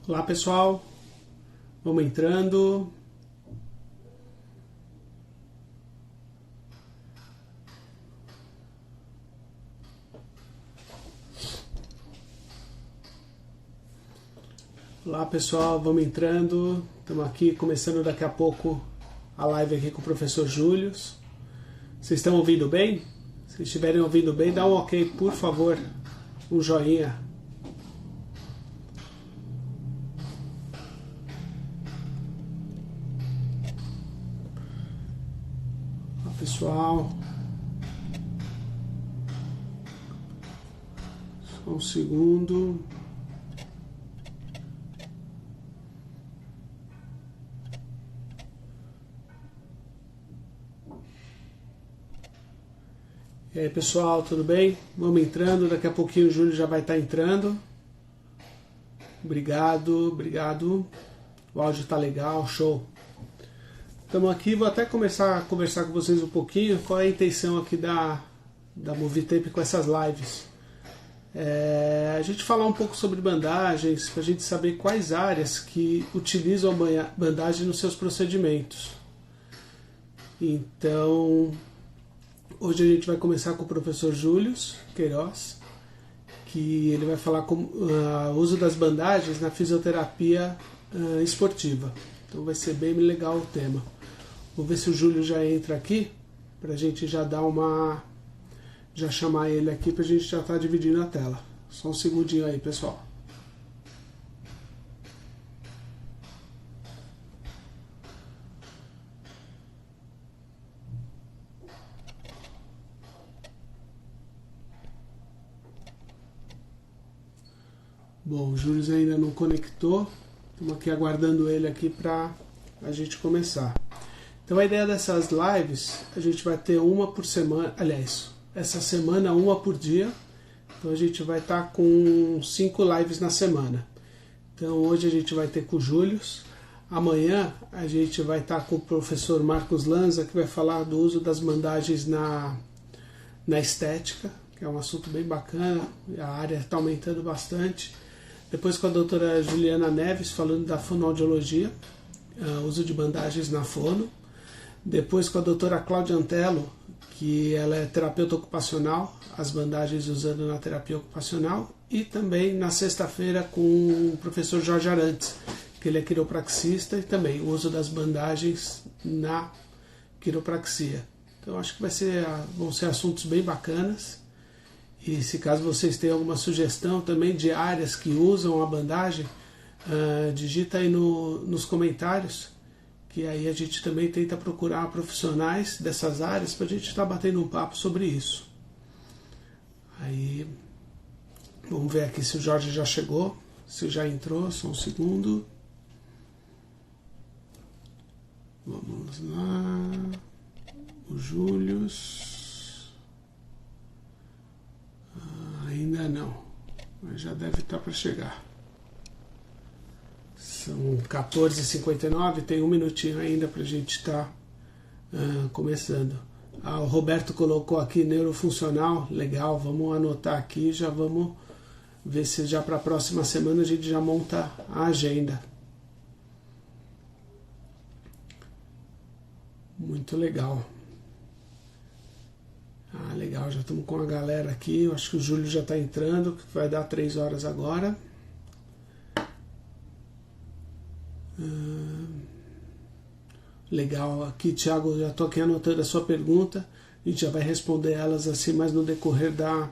Olá pessoal, vamos entrando. Olá pessoal, vamos entrando. Estamos aqui começando daqui a pouco a live aqui com o professor Júlio. Vocês estão ouvindo bem? Se estiverem ouvindo bem, dá um ok, por favor, um joinha. Olá pessoal, só um segundo. E aí pessoal, tudo bem? Vamos entrando, daqui a pouquinho o Júlio já vai estar entrando. Obrigado. O áudio tá legal, show. Estamos aqui, vou até começar a conversar com vocês um pouquinho qual é a intenção aqui da Movitape com essas lives. A gente falar um pouco sobre bandagens, para a gente saber quais áreas que utilizam a bandagem nos seus procedimentos. Então, hoje a gente vai começar com o professor Júlio Queiroz, que ele vai falar o uso das bandagens na fisioterapia esportiva. Então vai ser bem legal o tema. Vou ver se o Júlio já entra aqui, para a gente já dar já chamar ele aqui, para a gente já estar dividindo a tela. Só um segundinho aí, pessoal. Bom, o Júlio ainda não conectou. Estamos aqui aguardando ele aqui para a gente começar. Então a ideia dessas lives, a gente vai ter uma por semana, aliás, essa semana uma por dia. Então a gente vai estar com 5 lives na semana. Então hoje a gente vai ter com o Júlio. Amanhã a gente vai estar com o professor Marcos Lanza, que vai falar do uso das bandagens na estética, que é um assunto bem bacana, a área está aumentando bastante. Depois com a doutora Juliana Neves, falando da fonoaudiologia, uso de bandagens na fono. Depois com a doutora Cláudia Antello, que ela é terapeuta ocupacional, as bandagens usando na terapia ocupacional. E também na sexta-feira com o professor Jorge Arantes, que ele é quiropraxista, e também o uso das bandagens na quiropraxia. Então acho que vão ser assuntos bem bacanas. E se caso vocês tenham alguma sugestão também de áreas que usam a bandagem, digita aí nos comentários, que aí a gente também tenta procurar profissionais dessas áreas para a gente estar batendo um papo sobre isso. Aí, vamos ver aqui se o Jorge já chegou, se já entrou, só um segundo. Vamos lá. O Júlio. Ainda não, mas já deve estar para chegar. São 14h59, tem um minutinho ainda para a gente estar começando. O Roberto colocou aqui neurofuncional, legal, vamos anotar aqui, já vamos ver se já para a próxima semana a gente já monta a agenda. Muito legal. Legal, já estamos com a galera aqui, eu acho que o Júlio já está entrando, que vai dar 3 horas agora. Legal, aqui Thiago, já estou aqui anotando a sua pergunta, a gente já vai responder elas assim mais no decorrer da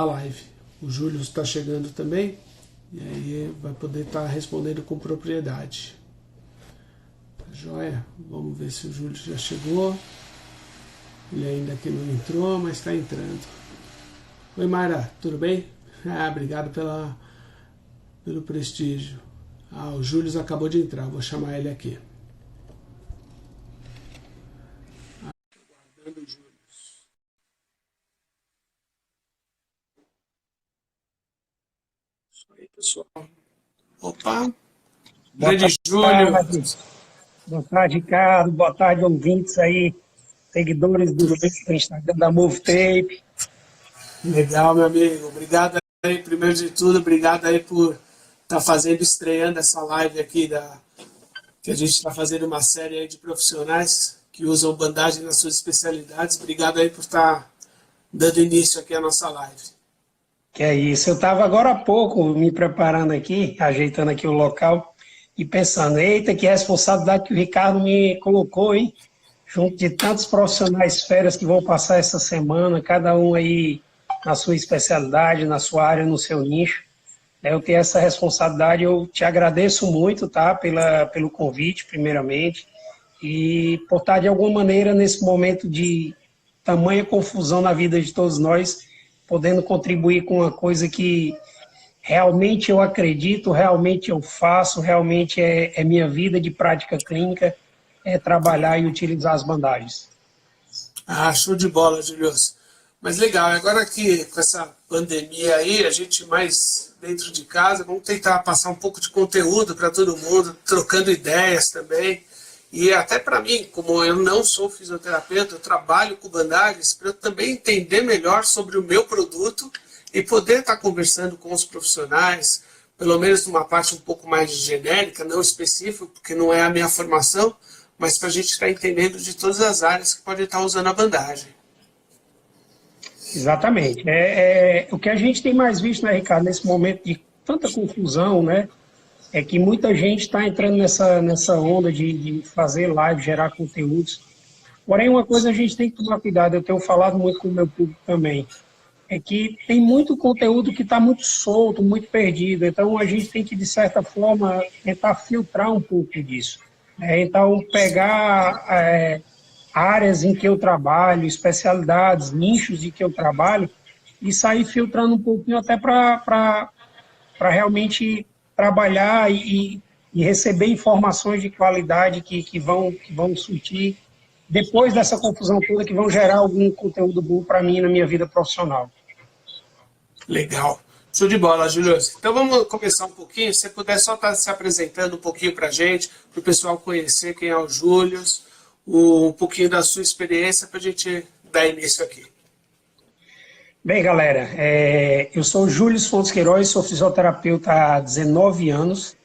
live. O Júlio está chegando também, e aí vai poder estar respondendo com propriedade. Joia, vamos ver se o Júlio já chegou. Ele ainda aqui não entrou, mas está entrando. Oi Mara, tudo bem? Obrigado pelo prestígio. O Júlio acabou de entrar, vou chamar ele aqui. Aguardando o Júlio. Isso aí, pessoal. Opa! Grande Júlio! Boa tarde, Ricardo. Boa tarde, ouvintes aí, seguidores do Instagram da Movitape. Legal, meu amigo. Obrigado aí, primeiro de tudo, obrigado aí por tá estreando essa live aqui que a gente está fazendo uma série aí de profissionais que usam bandagem nas suas especialidades. Obrigado aí por estar dando início aqui à nossa live. Que é isso. Eu estava agora há pouco me preparando aqui, ajeitando aqui o local e pensando, eita, que responsabilidade que o Ricardo me colocou, hein? Junto de tantos profissionais feras que vão passar essa semana, cada um aí na sua especialidade, na sua área, no seu nicho. Eu tenho essa responsabilidade, eu te agradeço muito, tá, pelo convite, primeiramente, e por estar de alguma maneira nesse momento de tamanha confusão na vida de todos nós, podendo contribuir com uma coisa que realmente eu acredito, realmente eu faço, realmente é minha vida de prática clínica, é trabalhar e utilizar as bandagens. Ah, show de bola, Julius. Mas legal, agora que com essa pandemia aí, a gente mais dentro de casa, vamos tentar passar um pouco de conteúdo para todo mundo, trocando ideias também. E até para mim, como eu não sou fisioterapeuta, eu trabalho com bandagens, para eu também entender melhor sobre o meu produto e poder estar conversando com os profissionais, pelo menos numa parte um pouco mais genérica, não específica, porque não é a minha formação, mas para a gente estar entendendo de todas as áreas que podem estar usando a bandagem. Exatamente. O que a gente tem mais visto, né, Ricardo, nesse momento de tanta confusão, né, é que muita gente está entrando nessa onda de fazer live, gerar conteúdos. Porém, uma coisa a gente tem que tomar cuidado, eu tenho falado muito com o meu público também, é que tem muito conteúdo que está muito solto, muito perdido. Então, a gente tem que, de certa forma, tentar filtrar um pouco disso. Então, pegar áreas em que eu trabalho, especialidades, nichos em que eu trabalho, e sair filtrando um pouquinho até para realmente trabalhar e receber informações de qualidade que vão surtir, depois dessa confusão toda, que vão gerar algum conteúdo bom para mim na minha vida profissional. Legal. Show de bola, Júlio. Então vamos começar um pouquinho. Se você puder só estar se apresentando um pouquinho para a gente, para o pessoal conhecer quem é o Júlio, um pouquinho da sua experiência para a gente dar início aqui. Bem, galera, eu sou o Júlio Fontes Queiroz, sou fisioterapeuta há 19 anos,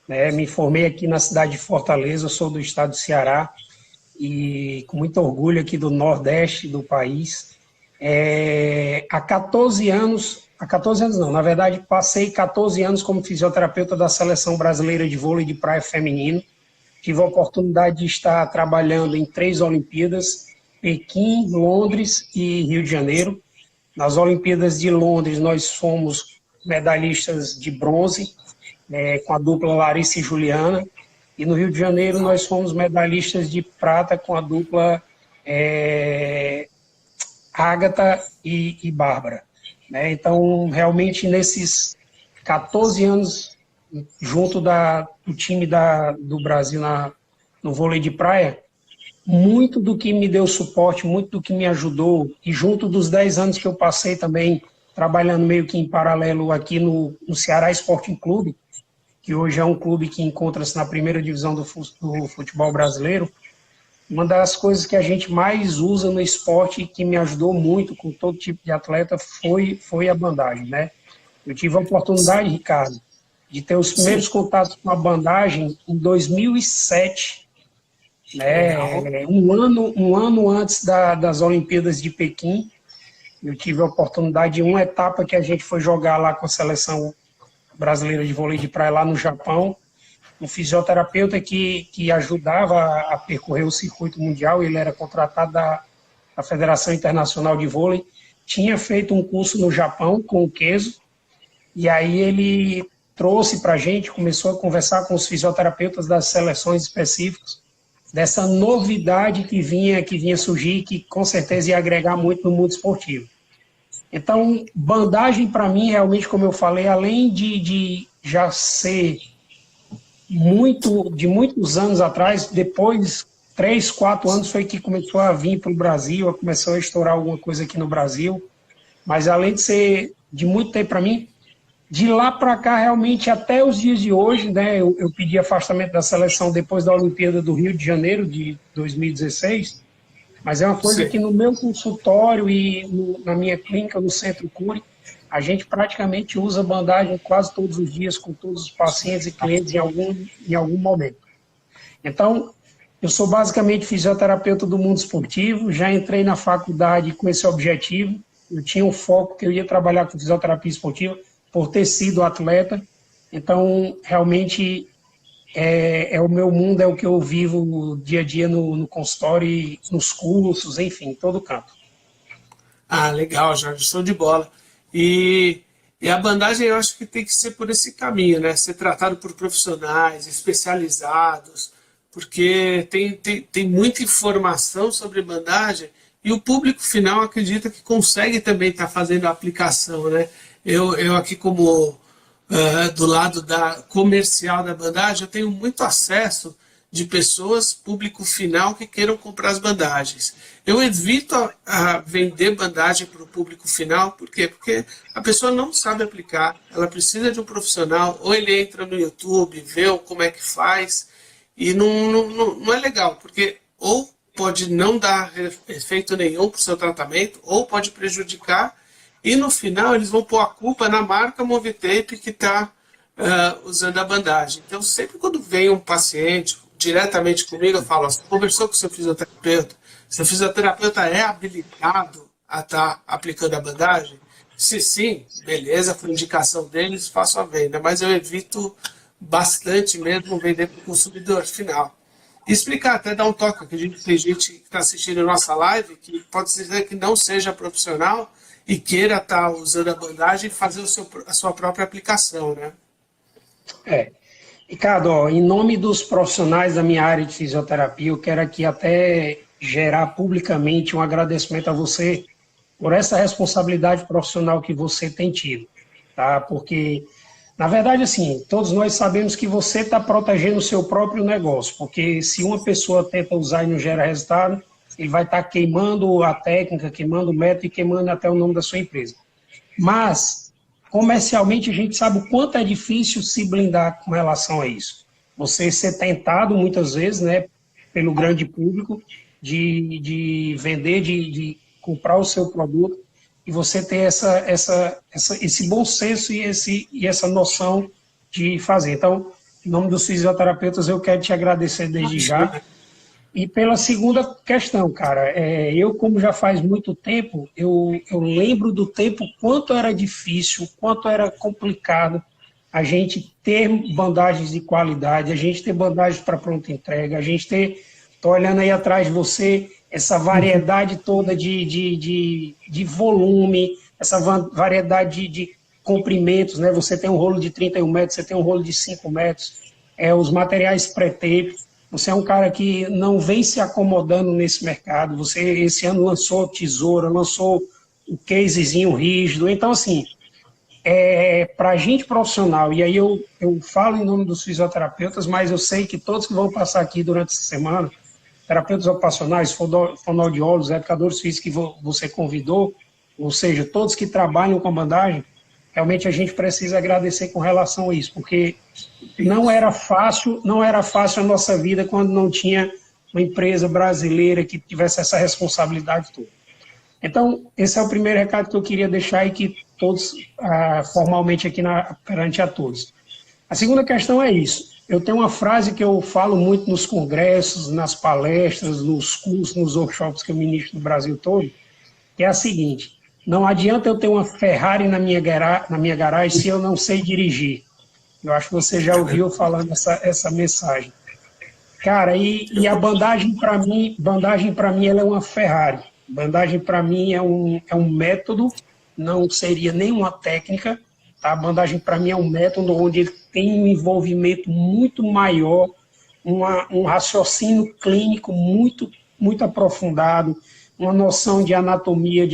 né, me formei aqui na cidade de Fortaleza, sou do estado do Ceará e com muito orgulho aqui do Nordeste do país. Há 14 anos não, na verdade passei 14 anos como fisioterapeuta da Seleção Brasileira de Vôlei de Praia Feminino. Tive a oportunidade de estar trabalhando em 3 Olimpíadas, Pequim, Londres e Rio de Janeiro. Nas Olimpíadas de Londres, nós fomos medalhistas de bronze, com a dupla Larissa e Juliana. E no Rio de Janeiro, nós fomos medalhistas de prata com a dupla Ágata e Bárbara. Então, realmente, nesses 14 anos, junto do time do Brasil no vôlei de praia, muito do que me deu suporte, muito do que me ajudou, e junto dos 10 anos que eu passei também trabalhando meio que em paralelo aqui no Ceará Sporting Clube, que hoje é um clube que encontra-se na primeira divisão do futebol brasileiro, uma das coisas que a gente mais usa no esporte e que me ajudou muito com todo tipo de atleta foi a bandagem, né? Eu tive a oportunidade, Ricardo, de ter os primeiros contatos com a bandagem em 2007, né? Um ano antes das Olimpíadas de Pequim. Eu tive a oportunidade de uma etapa que a gente foi jogar lá com a Seleção Brasileira de Vôlei de Praia lá no Japão. Um fisioterapeuta que ajudava a percorrer o circuito mundial, ele era contratado da Federação Internacional de Vôlei, tinha feito um curso no Japão com o Keso, e aí ele trouxe para a gente, começou a conversar com os fisioterapeutas das seleções específicas, dessa novidade que vinha surgir, que com certeza ia agregar muito no mundo esportivo. Então, bandagem para mim, realmente, como eu falei, além de já ser de muitos anos atrás, depois 3, 4 anos foi que começou a vir para o Brasil, começou a estourar alguma coisa aqui no Brasil, mas além de ser de muito tempo para mim, de lá para cá, realmente, até os dias de hoje, né, eu pedi afastamento da seleção depois da Olimpíada do Rio de Janeiro, de 2016, mas é uma coisa que no meu consultório e na minha clínica, no Centro Cure, a gente praticamente usa bandagem quase todos os dias com todos os pacientes e clientes em algum momento. Então, eu sou basicamente fisioterapeuta do mundo esportivo, já entrei na faculdade com esse objetivo, eu tinha um foco que eu ia trabalhar com fisioterapia esportiva por ter sido atleta, então realmente é o meu mundo, é o que eu vivo dia a dia no consultório, nos cursos, enfim, em todo canto. Ah, legal, Jorge, show de bola. E a bandagem eu acho que tem que ser por esse caminho, né? Ser tratado por profissionais especializados, porque tem muita informação sobre bandagem e o público final acredita que consegue também estar fazendo a aplicação, né? Eu aqui como do lado da comercial da bandagem, eu tenho muito acesso de pessoas, público final, que queiram comprar as bandagens. Eu evito a vender bandagem para o público final, por quê? Porque a pessoa não sabe aplicar, ela precisa de um profissional, ou ele entra no YouTube, vê como é que faz, e não é legal, porque ou pode não dar efeito nenhum para o seu tratamento, ou pode prejudicar, e no final eles vão pôr a culpa na marca Movitape que está usando a bandagem. Então, sempre quando vem um paciente diretamente comigo, eu falo, você conversou com o seu fisioterapeuta? Seu fisioterapeuta é habilitado a estar aplicando a bandagem? Se sim, beleza, por indicação deles, faço a venda, mas eu evito bastante mesmo vender para o consumidor final. E explicar, até dar um toque, que tem gente que está assistindo nossa live que pode ser que não seja profissional e queira estar usando a bandagem e fazer a sua própria aplicação, né? Ricardo, em nome dos profissionais da minha área de fisioterapia, eu quero aqui até gerar publicamente um agradecimento a você por essa responsabilidade profissional que você tem tido, tá? Porque, na verdade, assim, todos nós sabemos que você está protegendo o seu próprio negócio, porque se uma pessoa tenta usar e não gera resultado, ele vai estar queimando a técnica, queimando o método e queimando até o nome da sua empresa. Mas, comercialmente, a gente sabe o quanto é difícil se blindar com relação a isso. Você ser tentado, muitas vezes, né, pelo grande público, de vender, de comprar o seu produto, e você ter esse bom senso e essa noção de fazer. Então, em nome dos fisioterapeutas, eu quero te agradecer desde já. E pela segunda questão, cara, eu, como já faz muito tempo, eu lembro do tempo quanto era difícil, quanto era complicado a gente ter bandagens de qualidade, a gente ter bandagens para pronta entrega, a gente ter, tô olhando aí atrás de você, essa variedade toda de volume, essa variedade de comprimentos, né? Você tem um rolo de 31 metros, você tem um rolo de 5 metros, os materiais pré-tape. Você é um cara que não vem se acomodando nesse mercado. Você, esse ano, lançou tesoura, lançou o casezinho rígido. Então, assim, para a gente profissional, e aí eu falo em nome dos fisioterapeutas, mas eu sei que todos que vão passar aqui durante essa semana, terapeutas ocupacionais, fonoaudiólogos, educadores físicos que você convidou, ou seja, todos que trabalham com bandagem, realmente a gente precisa agradecer com relação a isso, porque não era fácil a nossa vida quando não tinha uma empresa brasileira que tivesse essa responsabilidade toda. Então, esse é o primeiro recado que eu queria deixar e que todos, formalmente aqui perante a todos. A segunda questão é isso. Eu tenho uma frase que eu falo muito nos congressos, nas palestras, nos cursos, nos workshops que eu ministro no Brasil todo, que é a seguinte: não adianta eu ter uma Ferrari na minha garagem se eu não sei dirigir. Eu acho que você já ouviu falando essa mensagem. Cara, e a bandagem para mim ela é uma Ferrari. Bandagem para mim é um método, não seria nenhuma técnica. Tá? A bandagem para mim é um método onde ele tem um envolvimento muito maior, um raciocínio clínico muito, muito aprofundado, uma noção de anatomia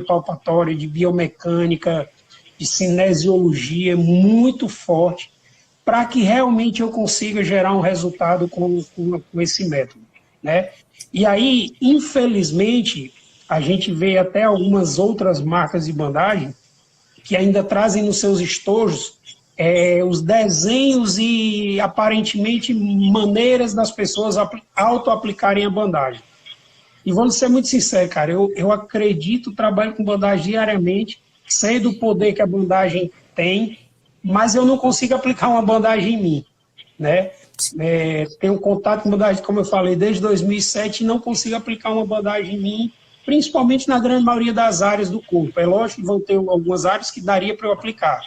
palpatória, de biomecânica, de cinesiologia muito forte, para que realmente eu consiga gerar um resultado com esse método, né? E aí, infelizmente, a gente vê até algumas outras marcas de bandagem que ainda trazem nos seus estojos os desenhos e, aparentemente, maneiras das pessoas auto-aplicarem a bandagem. E vamos ser muito sinceros, cara, eu acredito, trabalho com bandagem diariamente, sei do poder que a bandagem tem, mas eu não consigo aplicar uma bandagem em mim, né? Tenho contato com bandagem, como eu falei, desde 2007 e não consigo aplicar uma bandagem em mim, principalmente na grande maioria das áreas do corpo. É lógico que vão ter algumas áreas que daria para eu aplicar,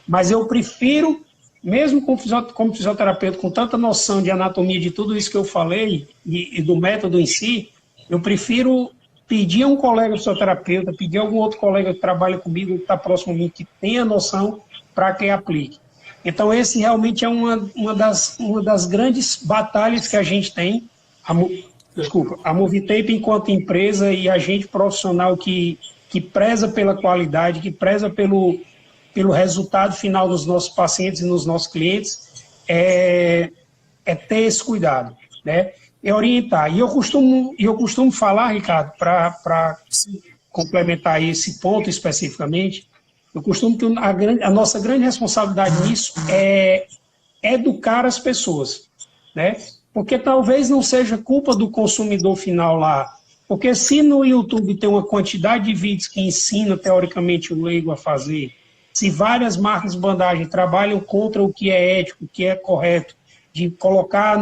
mas eu prefiro, mesmo como fisioterapeuta, com tanta noção de anatomia de tudo isso que eu falei e do método em si, eu prefiro pedir a um colega fisioterapeuta, pedir a algum outro colega que trabalha comigo, que está próximo a mim, que tenha noção para que aplique. Então, esse realmente é uma das grandes batalhas que a gente tem, a Movitape enquanto empresa e agente profissional que preza pela qualidade, que preza pelo resultado final dos nossos pacientes e nos nossos clientes, é ter esse cuidado, né? É orientar. E eu costumo falar, Ricardo, para complementar esse ponto especificamente, eu costumo que a nossa grande responsabilidade nisso é educar as pessoas, né? Porque talvez não seja culpa do consumidor final lá, porque se no YouTube tem uma quantidade de vídeos que ensina teoricamente o leigo a fazer, se várias marcas de bandagem trabalham contra o que é ético, o que é correto, de colocar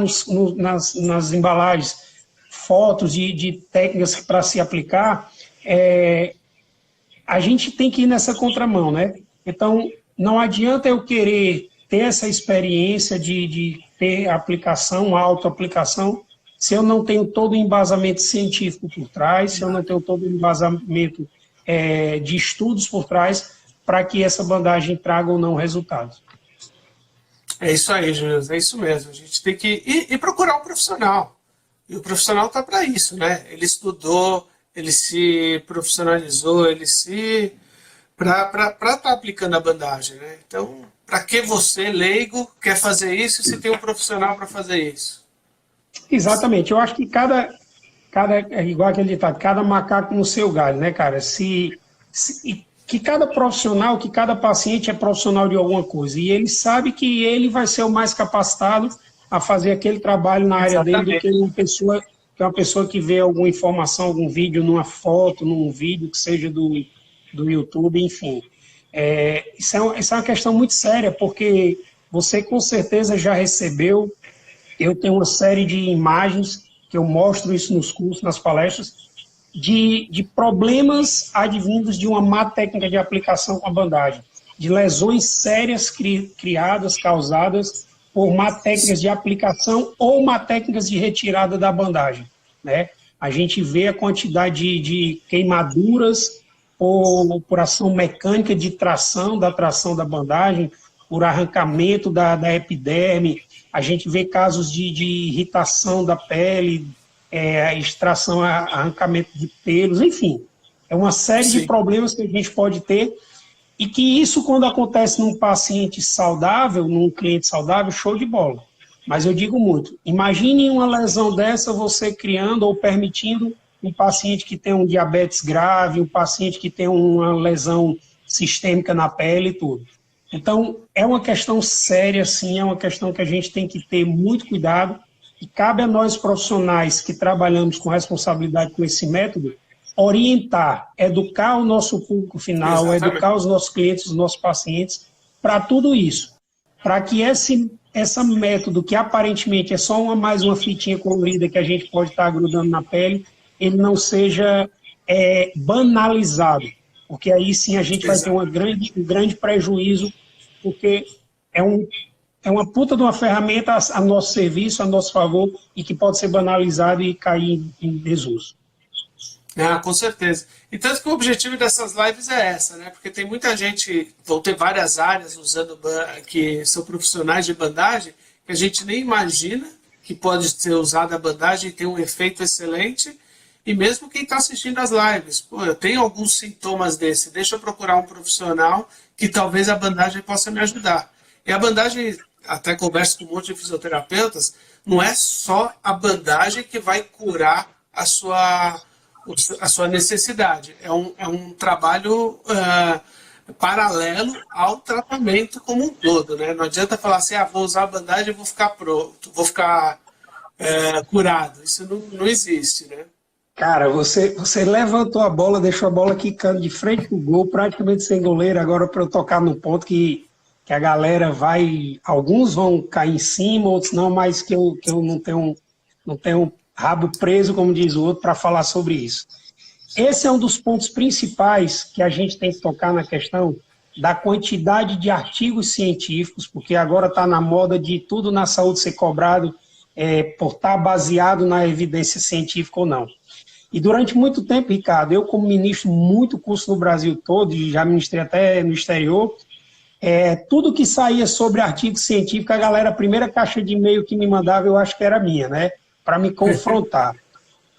nas embalagens fotos de técnicas para se aplicar, a gente tem que ir nessa contramão, né? Então, não adianta eu querer ter essa experiência de ter aplicação, autoaplicação, se eu não tenho todo o embasamento científico por trás, se eu não tenho todo o embasamento de estudos por trás, para que essa bandagem traga ou não resultados. É isso aí, Júlio, é isso mesmo. A gente tem que ir procurar um profissional. E o profissional está para isso, né? Ele estudou, ele se profissionalizou, para estar aplicando a bandagem, né? Então, para que você, leigo, quer fazer isso se tem um profissional para fazer isso? Exatamente. Eu acho que é igual aquele ditado, cada macaco no seu galho, né, cara? Que cada profissional, que cada paciente é profissional de alguma coisa. E ele sabe que ele vai ser o mais capacitado a fazer aquele trabalho na área dele do que uma pessoa que vê alguma informação, algum vídeo, numa foto, num vídeo que seja do YouTube, enfim. Isso é uma questão muito séria, porque você com certeza já recebeu, eu tenho uma série de imagens que eu mostro isso nos cursos, nas palestras, de problemas advindos de uma má técnica de aplicação com a bandagem, de lesões sérias causadas por má técnicas de aplicação ou má técnicas de retirada da bandagem, né? A gente vê a quantidade de queimaduras por ação mecânica de tração da bandagem, por arrancamento da epiderme, a gente vê casos de irritação da pele, extração, arrancamento de pelos, enfim. É uma série de problemas que a gente pode ter e que isso, quando acontece num paciente saudável, num cliente saudável, show de bola. Mas eu digo muito, imagine uma lesão dessa você criando ou permitindo um paciente que tem um diabetes grave, um paciente que tem uma lesão sistêmica na pele e tudo. Então, é uma questão séria, sim, é uma questão que a gente tem que ter muito cuidado. E cabe a nós profissionais que trabalhamos com responsabilidade com esse método, orientar, educar o nosso público final, exatamente, educar os nossos clientes, os nossos pacientes, para tudo isso. Para que esse método, que aparentemente é só mais uma fitinha colorida que a gente pode estar grudando na pele, ele não seja banalizado. Porque aí sim a gente vai ter um grande prejuízo, porque é uma puta de uma ferramenta a nosso serviço, a nosso favor, e que pode ser banalizado e cair em desuso. Com certeza. E tanto que o objetivo dessas lives é essa, né? Porque tem muita gente, vão ter várias áreas que são profissionais de bandagem, que a gente nem imagina que pode ser usada a bandagem e ter um efeito excelente. E mesmo quem está assistindo as lives, eu tenho alguns sintomas desse, deixa eu procurar um profissional que talvez a bandagem possa me ajudar. E a bandagem, até converso com um monte de fisioterapeutas, não é só a bandagem que vai curar a sua necessidade. É um trabalho paralelo ao tratamento como um todo, né? Não adianta falar assim, vou usar a bandagem e vou ficar pronto, vou ficar curado. Isso não existe, né? Cara, você levantou a bola, deixou a bola quicando de frente pro gol, praticamente sem goleiro, agora para eu tocar no ponto que a galera vai, alguns vão cair em cima, outros não, mas que eu não tenho rabo preso, como diz o outro, para falar sobre isso. Esse é um dos pontos principais que a gente tem que tocar na questão da quantidade de artigos científicos, porque agora está na moda de tudo na saúde ser cobrado por estar baseado na evidência científica ou não. E durante muito tempo, Ricardo, eu como ministro muito curso no Brasil todo, e já ministrei até no exterior, tudo que saía sobre artigo científico, a primeira caixa de e-mail que me mandava, eu acho que era minha, né? Para me confrontar.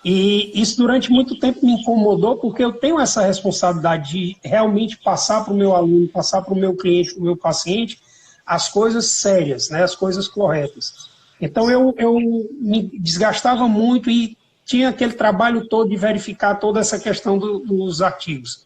E isso durante muito tempo me incomodou, porque eu tenho essa responsabilidade de realmente passar para o meu aluno, passar para o meu cliente, para o meu paciente, as coisas sérias, né, as coisas corretas. Então eu me desgastava muito e tinha aquele trabalho todo de verificar toda essa questão dos artigos.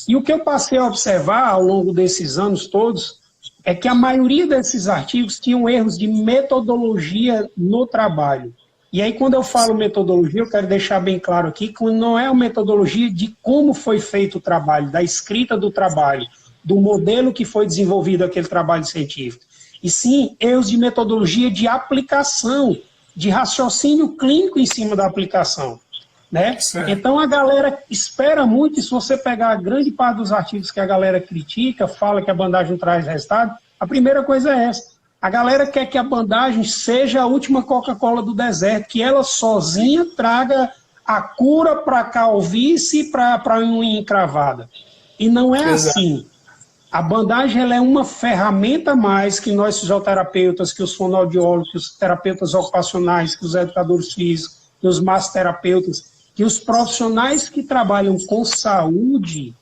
E o que eu passei a observar ao longo desses anos todos é que a maioria desses artigos tinham erros de metodologia no trabalho. E aí, quando eu falo metodologia, eu quero deixar bem claro aqui que não é a metodologia de como foi feito o trabalho, da escrita do trabalho, do modelo que foi desenvolvido aquele trabalho científico. E sim, erros de metodologia de aplicação, de raciocínio clínico em cima da aplicação. Né? Então, a galera espera muito, e se você pegar a grande parte dos artigos que a galera critica, fala que a bandagem traz resultado, a primeira coisa é essa. A galera quer que a bandagem seja a última Coca-Cola do deserto, que ela sozinha traga a cura para a calvície e para a unha encravada. E não é assim. A bandagem ela é uma ferramenta a mais que nós fisioterapeutas, que os fonoaudiólogos, que os terapeutas ocupacionais, que os educadores físicos, que os massoterapeutas, que os profissionais que trabalham com saúde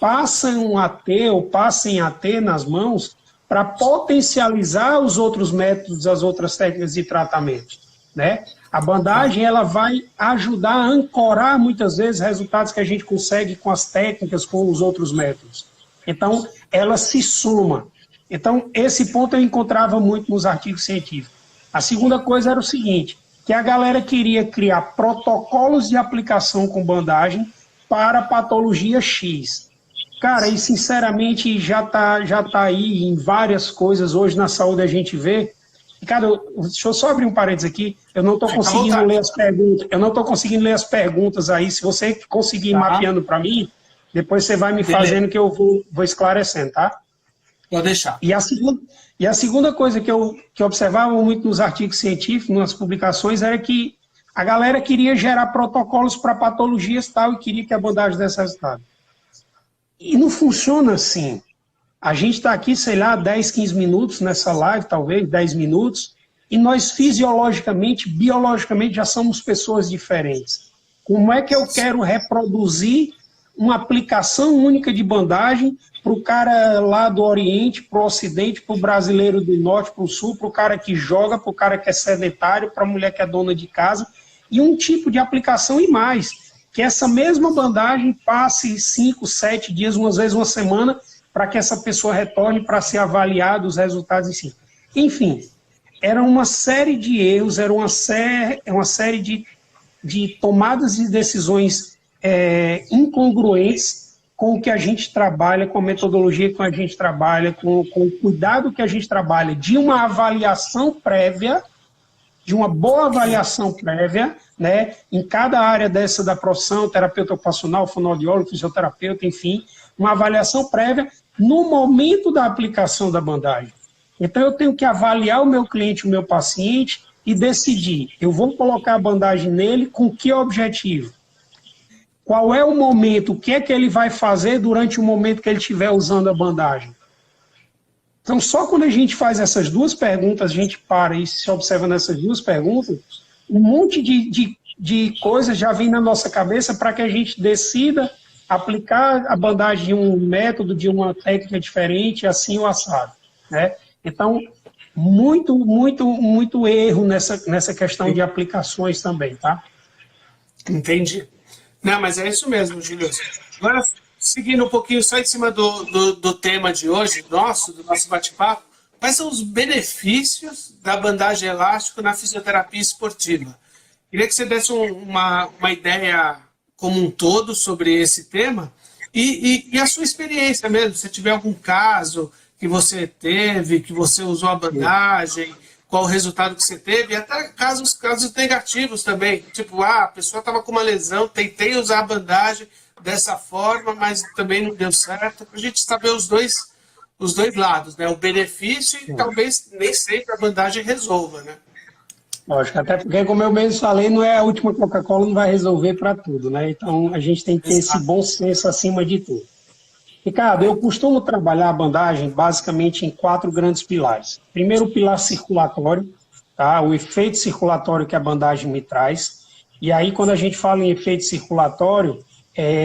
passam a ter ou passem a ter nas mãos para potencializar os outros métodos, as outras técnicas de tratamento, né? A bandagem ela vai ajudar a ancorar muitas vezes resultados que a gente consegue com as técnicas, com os outros métodos. Então, ela se soma. Então, esse ponto eu encontrava muito nos artigos científicos. A segunda coisa era o seguinte, que a galera queria criar protocolos de aplicação com bandagem para patologia X. Cara, e sinceramente já tá aí em várias coisas. Hoje na saúde a gente vê. E, cara, deixa eu só abrir um parênteses aqui. Eu não estou conseguindo ler as perguntas. Eu não estou conseguindo ler as perguntas aí. Se você conseguir ir mapeando para mim, depois você vai me fazendo que eu vou esclarecendo, tá? Pode deixar. E a segunda coisa que eu observava muito nos artigos científicos, nas publicações, era que a galera queria gerar protocolos para patologias e tal, e queria que a bandagem desse resultado. E não funciona assim. A gente está aqui, sei lá, 10, 15 minutos nessa live, talvez, 10 minutos, e nós fisiologicamente, biologicamente, já somos pessoas diferentes. Como é que eu quero reproduzir uma aplicação única de bandagem para o cara lá do Oriente, para o Ocidente, para o brasileiro do Norte, para o Sul, para o cara que joga, para o cara que é sedentário, para a mulher que é dona de casa, e um tipo de aplicação e mais, que essa mesma bandagem passe 5, 7 dias, umas vezes uma semana, para que essa pessoa retorne para ser avaliada os resultados em si. Enfim, era uma série de erros, era uma série de tomadas de decisões incongruentes com o que a gente trabalha, com a metodologia que a gente trabalha, com o cuidado que a gente trabalha, de uma avaliação prévia, de uma boa avaliação prévia, né, em cada área dessa da profissão, terapeuta ocupacional, fonoaudiólogo, fisioterapeuta, enfim, uma avaliação prévia no momento da aplicação da bandagem. Então eu tenho que avaliar o meu cliente, o meu paciente, e decidir, eu vou colocar a bandagem nele com que objetivo? Qual é o momento, o que é que ele vai fazer durante o momento que ele estiver usando a bandagem? Então, só quando a gente faz essas duas perguntas, a gente para e se observa nessas duas perguntas, um monte de coisas já vem na nossa cabeça para que a gente decida aplicar a bandagem de um método, de uma técnica diferente, assim o assado, né? Então, muito erro nessa questão de aplicações também, tá? Entendi. Não, mas é isso mesmo, Júlio. Agora, seguindo um pouquinho só em cima do tema de hoje, do nosso bate-papo, quais são os benefícios da bandagem elástica na fisioterapia esportiva? Queria que você desse uma ideia como um todo sobre esse tema e a sua experiência mesmo. Se tiver algum caso que você teve, que você usou a bandagem, qual o resultado que você teve, e até casos negativos também. Tipo, a pessoa estava com uma lesão, tentei usar a bandagem dessa forma, mas também não deu certo. Para a gente saber os dois lados, né? O benefício e talvez nem sempre a bandagem resolva, né? Lógico, até porque, como eu mesmo falei, não é a última Coca-Cola, não vai resolver para tudo, né? Então, a gente tem que ter esse Exato. bom senso acima de tudo. Ricardo, eu costumo trabalhar a bandagem basicamente em 4 grandes pilares. Primeiro, o pilar circulatório, tá? O efeito circulatório que a bandagem me traz. E aí, quando a gente fala em efeito circulatório,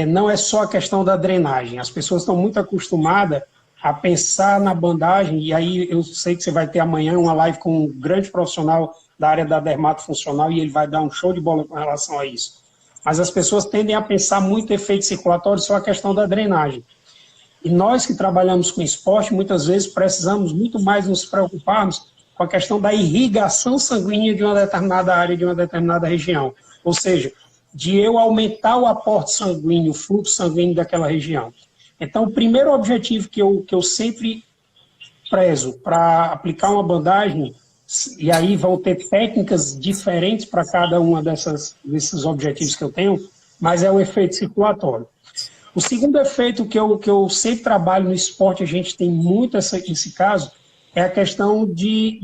não é só a questão da drenagem. As pessoas estão muito acostumadas a pensar na bandagem, e aí eu sei que você vai ter amanhã uma live com um grande profissional da área da dermatofuncional e ele vai dar um show de bola com relação a isso. Mas as pessoas tendem a pensar muito em efeito circulatório só a questão da drenagem. E nós que trabalhamos com esporte, muitas vezes precisamos muito mais nos preocuparmos com a questão da irrigação sanguínea de uma determinada área, de uma determinada região. Ou seja, de eu aumentar o aporte sanguíneo, o fluxo sanguíneo daquela região. Então, o primeiro objetivo que eu sempre prezo para aplicar uma bandagem, e aí vão ter técnicas diferentes para cada uma desses objetivos que eu tenho, mas é o efeito circulatório. O segundo efeito que eu sempre trabalho no esporte, a gente tem muito esse caso, é a questão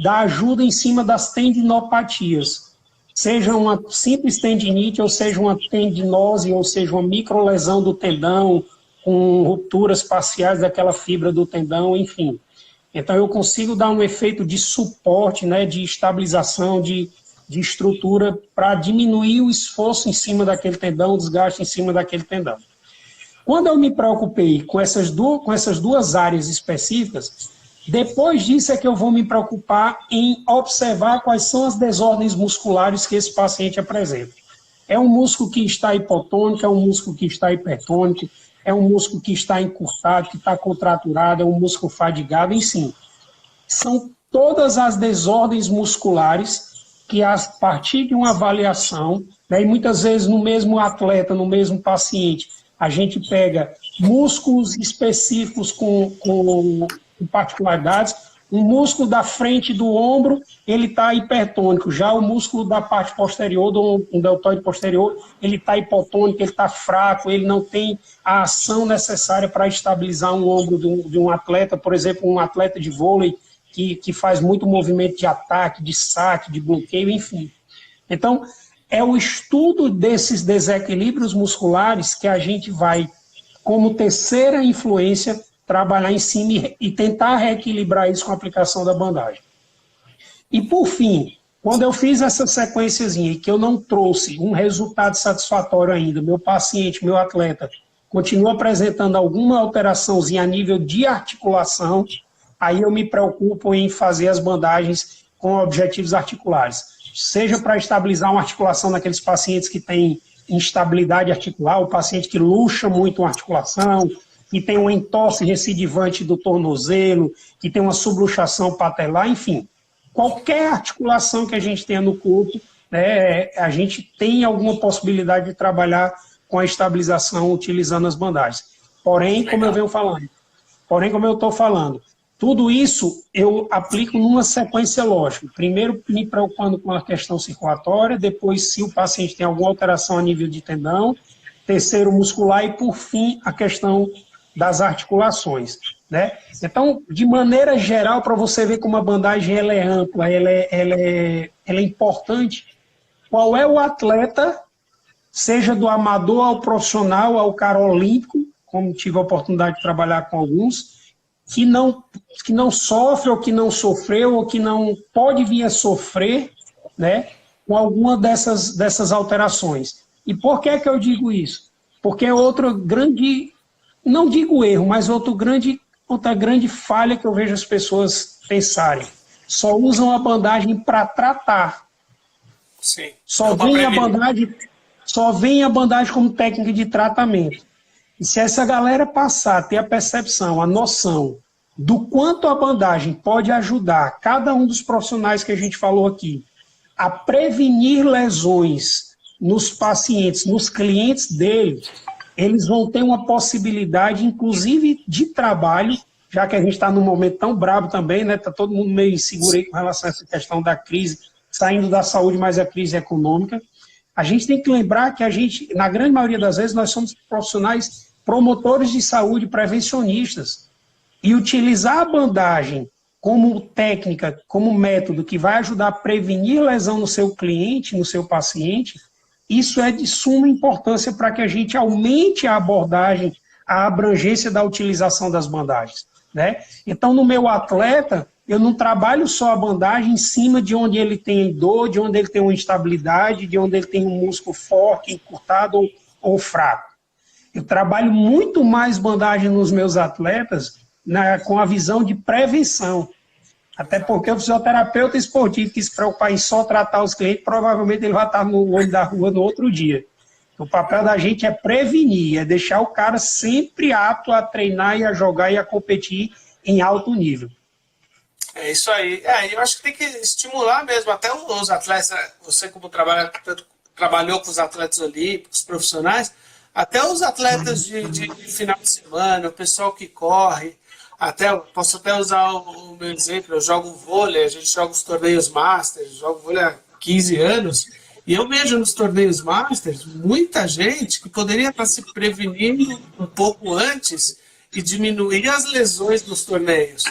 da ajuda em cima das tendinopatias. Seja uma simples tendinite, ou seja uma tendinose, ou seja uma microlesão do tendão, com rupturas parciais daquela fibra do tendão, enfim. Então eu consigo dar um efeito de suporte, né, de estabilização, de estrutura, para diminuir o esforço em cima daquele tendão, o desgaste em cima daquele tendão. Quando eu me preocupei com essas duas áreas específicas, depois disso é que eu vou me preocupar em observar quais são as desordens musculares que esse paciente apresenta. É um músculo que está hipotônico, é um músculo que está hipertônico, é um músculo que está encurtado, que está contraturado, é um músculo fadigado, enfim. São todas as desordens musculares que, a partir de uma avaliação, né, e muitas vezes no mesmo atleta, no mesmo paciente, a gente pega músculos específicos com particularidades. O músculo da frente do ombro, ele está hipertônico. Já o músculo da parte posterior, do deltoide posterior, ele está hipotônico, ele está fraco, ele não tem a ação necessária para estabilizar um ombro de um atleta, por exemplo, um atleta de vôlei que faz muito movimento de ataque, de saque, de bloqueio, enfim. Então, é o estudo desses desequilíbrios musculares que a gente vai, como terceira influência, trabalhar em cima e tentar reequilibrar isso com a aplicação da bandagem. E, por fim, quando eu fiz essa sequenciazinha e que eu não trouxe um resultado satisfatório ainda, meu paciente, meu atleta, continua apresentando alguma alteraçãozinha a nível de articulação, aí eu me preocupo em fazer as bandagens com objetivos articulares. Seja para estabilizar uma articulação naqueles pacientes que têm instabilidade articular, o paciente que luxa muito uma articulação, que tem uma entorse recidivante do tornozelo, que tem uma subluxação patelar, enfim. Qualquer articulação que a gente tenha no corpo, né, a gente tem alguma possibilidade de trabalhar com a estabilização utilizando as bandagens. Porém, como eu estou falando, tudo isso eu aplico numa sequência lógica. Primeiro, me preocupando com a questão circulatória, depois, se o paciente tem alguma alteração a nível de tendão, terceiro, muscular e, por fim, a questão das articulações, né? Então, de maneira geral, para você ver como a bandagem ela é ampla, ela é importante, qual é o atleta, seja do amador ao profissional, ao cara olímpico, como tive a oportunidade de trabalhar com alguns, que não sofre, ou que não sofreu, ou que não pode vir a sofrer, né, com alguma dessas alterações. E por que eu digo isso? Porque é outro grande, não digo erro, mas outra grande falha que eu vejo as pessoas pensarem. Só usam a bandagem para tratar. Sim. Só vem a bandagem como técnica de tratamento. E se essa galera passar a ter a percepção, a noção do quanto a bandagem pode ajudar cada um dos profissionais que a gente falou aqui a prevenir lesões nos pacientes, nos clientes dele, eles vão ter uma possibilidade, inclusive, de trabalho, já que a gente está num momento tão bravo também, né? Está todo mundo meio inseguro aí com relação a essa questão da crise, saindo da saúde, mas a crise econômica. A gente tem que lembrar que a gente, na grande maioria das vezes, nós somos profissionais promotores de saúde, prevencionistas. E utilizar a bandagem como técnica, como método que vai ajudar a prevenir lesão no seu cliente, no seu paciente, isso é de suma importância para que a gente aumente a abordagem, a abrangência da utilização das bandagens, né? Então, no meu atleta, eu não trabalho só a bandagem em cima de onde ele tem dor, de onde ele tem uma instabilidade, de onde ele tem um músculo forte, encurtado ou fraco. Eu trabalho muito mais bandagem nos meus atletas com a visão de prevenção. Até porque o fisioterapeuta esportivo que se preocupar em só tratar os clientes, provavelmente ele vai estar no olho da rua no outro dia. O papel da gente é prevenir, é deixar o cara sempre apto a treinar e a jogar e a competir em alto nível. É isso aí. Eu acho que tem que estimular mesmo, até os atletas, você como trabalhou com os atletas olímpicos, profissionais, até os atletas de final de semana, o pessoal que corre, posso até usar o meu exemplo, eu jogo vôlei, a gente joga os torneios Masters, jogo vôlei há 15 anos, e eu vejo nos torneios Masters muita gente que poderia estar se prevenindo um pouco antes e diminuir as lesões nos torneios,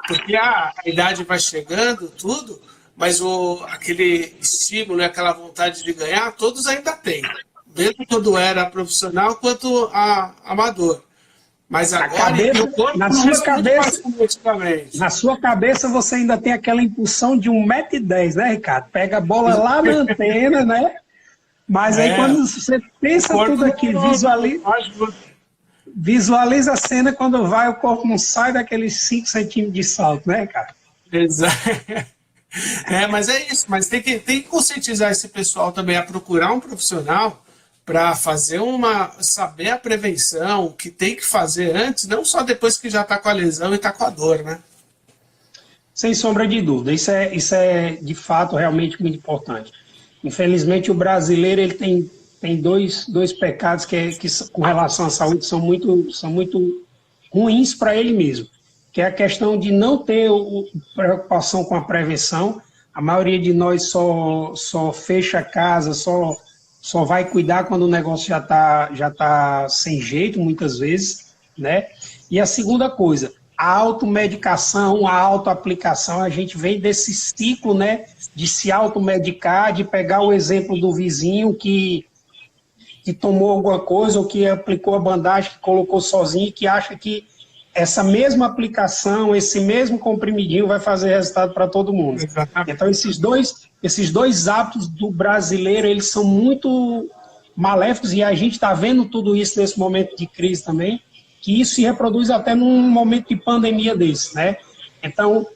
porque a idade vai chegando, tudo, mas aquele estímulo e aquela vontade de ganhar, todos ainda têm, mesmo quando era profissional quanto amador. Mas agora, na sua cabeça você ainda tem aquela impulsão de 1,10 m, né, Ricardo? Pega a bola lá na antena, né? Mas aí quando você pensa tudo aqui, visualiza a cena, quando vai, o corpo não sai daqueles 5 centímetros de salto, né, cara? Exato. Mas é isso. Mas tem que conscientizar esse pessoal também a procurar um profissional para saber a prevenção, o que tem que fazer antes, não só depois que já está com a lesão e está com a dor, né? Sem sombra de dúvida. Isso é de fato realmente muito importante. Infelizmente o brasileiro ele tem dois pecados que com relação à saúde são muito ruins para ele mesmo, que é a questão de não ter preocupação com a prevenção. A maioria de nós só fecha a casa, só vai cuidar quando o negócio já tá sem jeito, muitas vezes, né? E a segunda coisa, a automedicação, a autoaplicação, a gente vem desse ciclo, né, de se automedicar, de pegar o exemplo do vizinho que tomou alguma coisa ou que aplicou a bandagem, que colocou sozinho e que acha que essa mesma aplicação, esse mesmo comprimidinho vai fazer resultado para todo mundo. Exatamente. Então, esses dois hábitos do brasileiro, eles são muito maléficos e a gente está vendo tudo isso nesse momento de crise também, que isso se reproduz até num momento de pandemia desse, né? Então,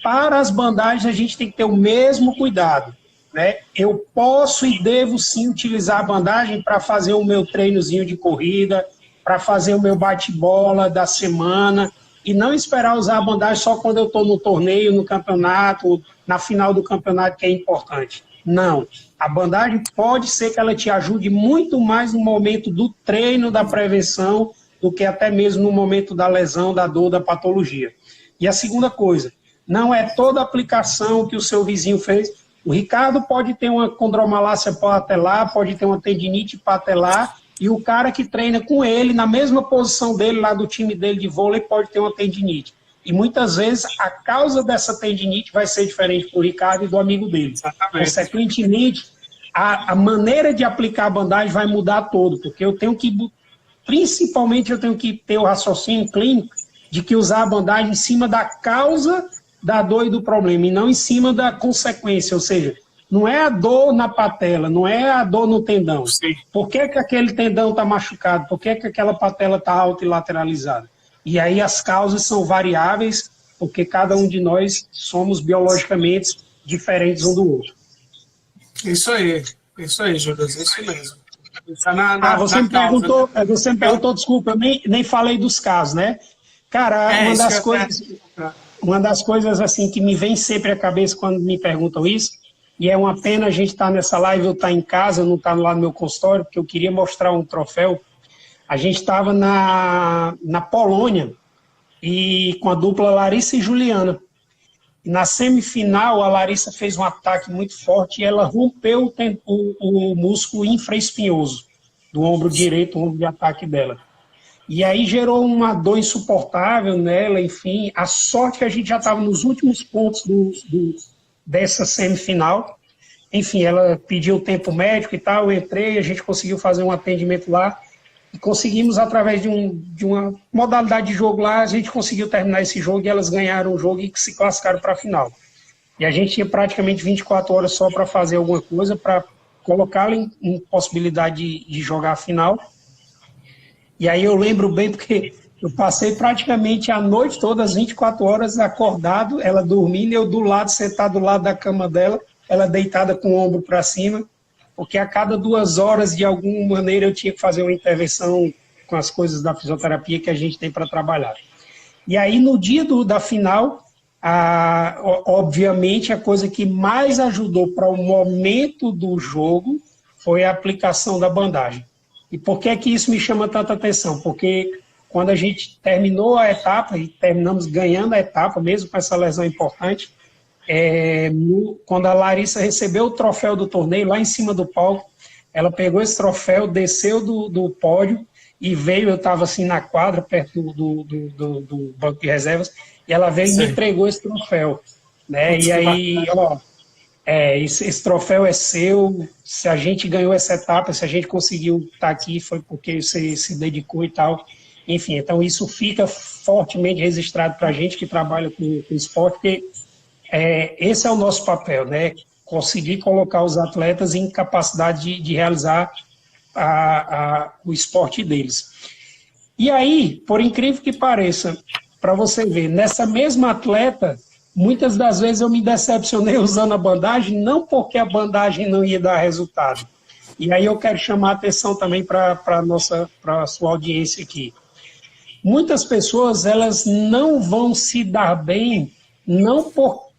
para as bandagens, a gente tem que ter o mesmo cuidado, né? Eu posso e devo sim utilizar a bandagem para fazer o meu treinozinho de corrida, para fazer o meu bate-bola da semana, e não esperar usar a bandagem só quando eu estou no torneio, no campeonato, na final do campeonato, que é importante. Não. A bandagem pode ser que ela te ajude muito mais no momento do treino, da prevenção, do que até mesmo no momento da lesão, da dor, da patologia. E a segunda coisa, não é toda aplicação que o seu vizinho fez. O Ricardo pode ter uma condromalácia patelar, pode ter uma tendinite patelar, e o cara que treina com ele, na mesma posição dele, lá do time dele de vôlei, pode ter uma tendinite. E muitas vezes a causa dessa tendinite vai ser diferente do Ricardo e do amigo dele. Exatamente. Consequentemente, a maneira de aplicar a bandagem vai mudar todo, porque principalmente eu tenho que ter o raciocínio clínico de que usar a bandagem em cima da causa da dor e do problema, e não em cima da consequência, ou seja, não é a dor na patela, não é a dor no tendão. Sim. Por que aquele tendão está machucado? Por que aquela patela está alta e lateralizada? E aí as causas são variáveis, porque cada um de nós somos biologicamente diferentes um do outro. Isso aí, Judas, isso mesmo. Você me perguntou, desculpa, eu nem falei dos casos, né? Cara, uma das coisas assim que me vem sempre à cabeça quando me perguntam isso e é uma pena a gente estar nessa live, eu estar em casa, não estar lá no meu consultório, porque eu queria mostrar um troféu. A gente estava na Polônia, e com a dupla Larissa e Juliana. Na semifinal, a Larissa fez um ataque muito forte e ela rompeu o músculo infraespinhoso do ombro direito, o ombro de ataque dela. E aí gerou uma dor insuportável nela, enfim. A sorte que a gente já estava nos últimos pontos dessa semifinal. Enfim, ela pediu o tempo médico e tal, eu entrei, a gente conseguiu fazer um atendimento lá. E conseguimos, através de uma modalidade de jogo lá, a gente conseguiu terminar esse jogo e elas ganharam o jogo e se classificaram para a final. E a gente tinha praticamente 24 horas só para fazer alguma coisa, para colocá-la em possibilidade de jogar a final. E aí eu lembro bem porque eu passei praticamente a noite toda, as 24 horas, acordado, ela dormindo, eu do lado, sentado do lado da cama dela, ela deitada com o ombro para cima, porque a cada 2 horas, de alguma maneira, eu tinha que fazer uma intervenção com as coisas da fisioterapia que a gente tem para trabalhar. E aí, no dia da final, obviamente, a coisa que mais ajudou para o momento do jogo foi a aplicação da bandagem. E por que é que isso me chama tanta atenção? Porque quando a gente terminou a etapa, e terminamos ganhando a etapa, mesmo com essa lesão importante, quando a Larissa recebeu o troféu do torneio, lá em cima do palco, ela pegou esse troféu, desceu do pódio e veio, eu estava assim na quadra, perto do banco de reservas, e ela veio e me entregou esse troféu. Né? E aí, ó, esse troféu é seu, se a gente ganhou essa etapa, se a gente conseguiu estar aqui, foi porque você se dedicou e tal. Enfim, então isso fica fortemente registrado para a gente que trabalha com esporte, porque esse é o nosso papel, né? Conseguir colocar os atletas em capacidade de realizar o esporte deles. E aí, por incrível que pareça, para você ver, nessa mesma atleta, muitas das vezes eu me decepcionei usando a bandagem, não porque a bandagem não ia dar resultado. E aí eu quero chamar a atenção também para a sua audiência aqui. Muitas pessoas, elas não vão se dar bem, não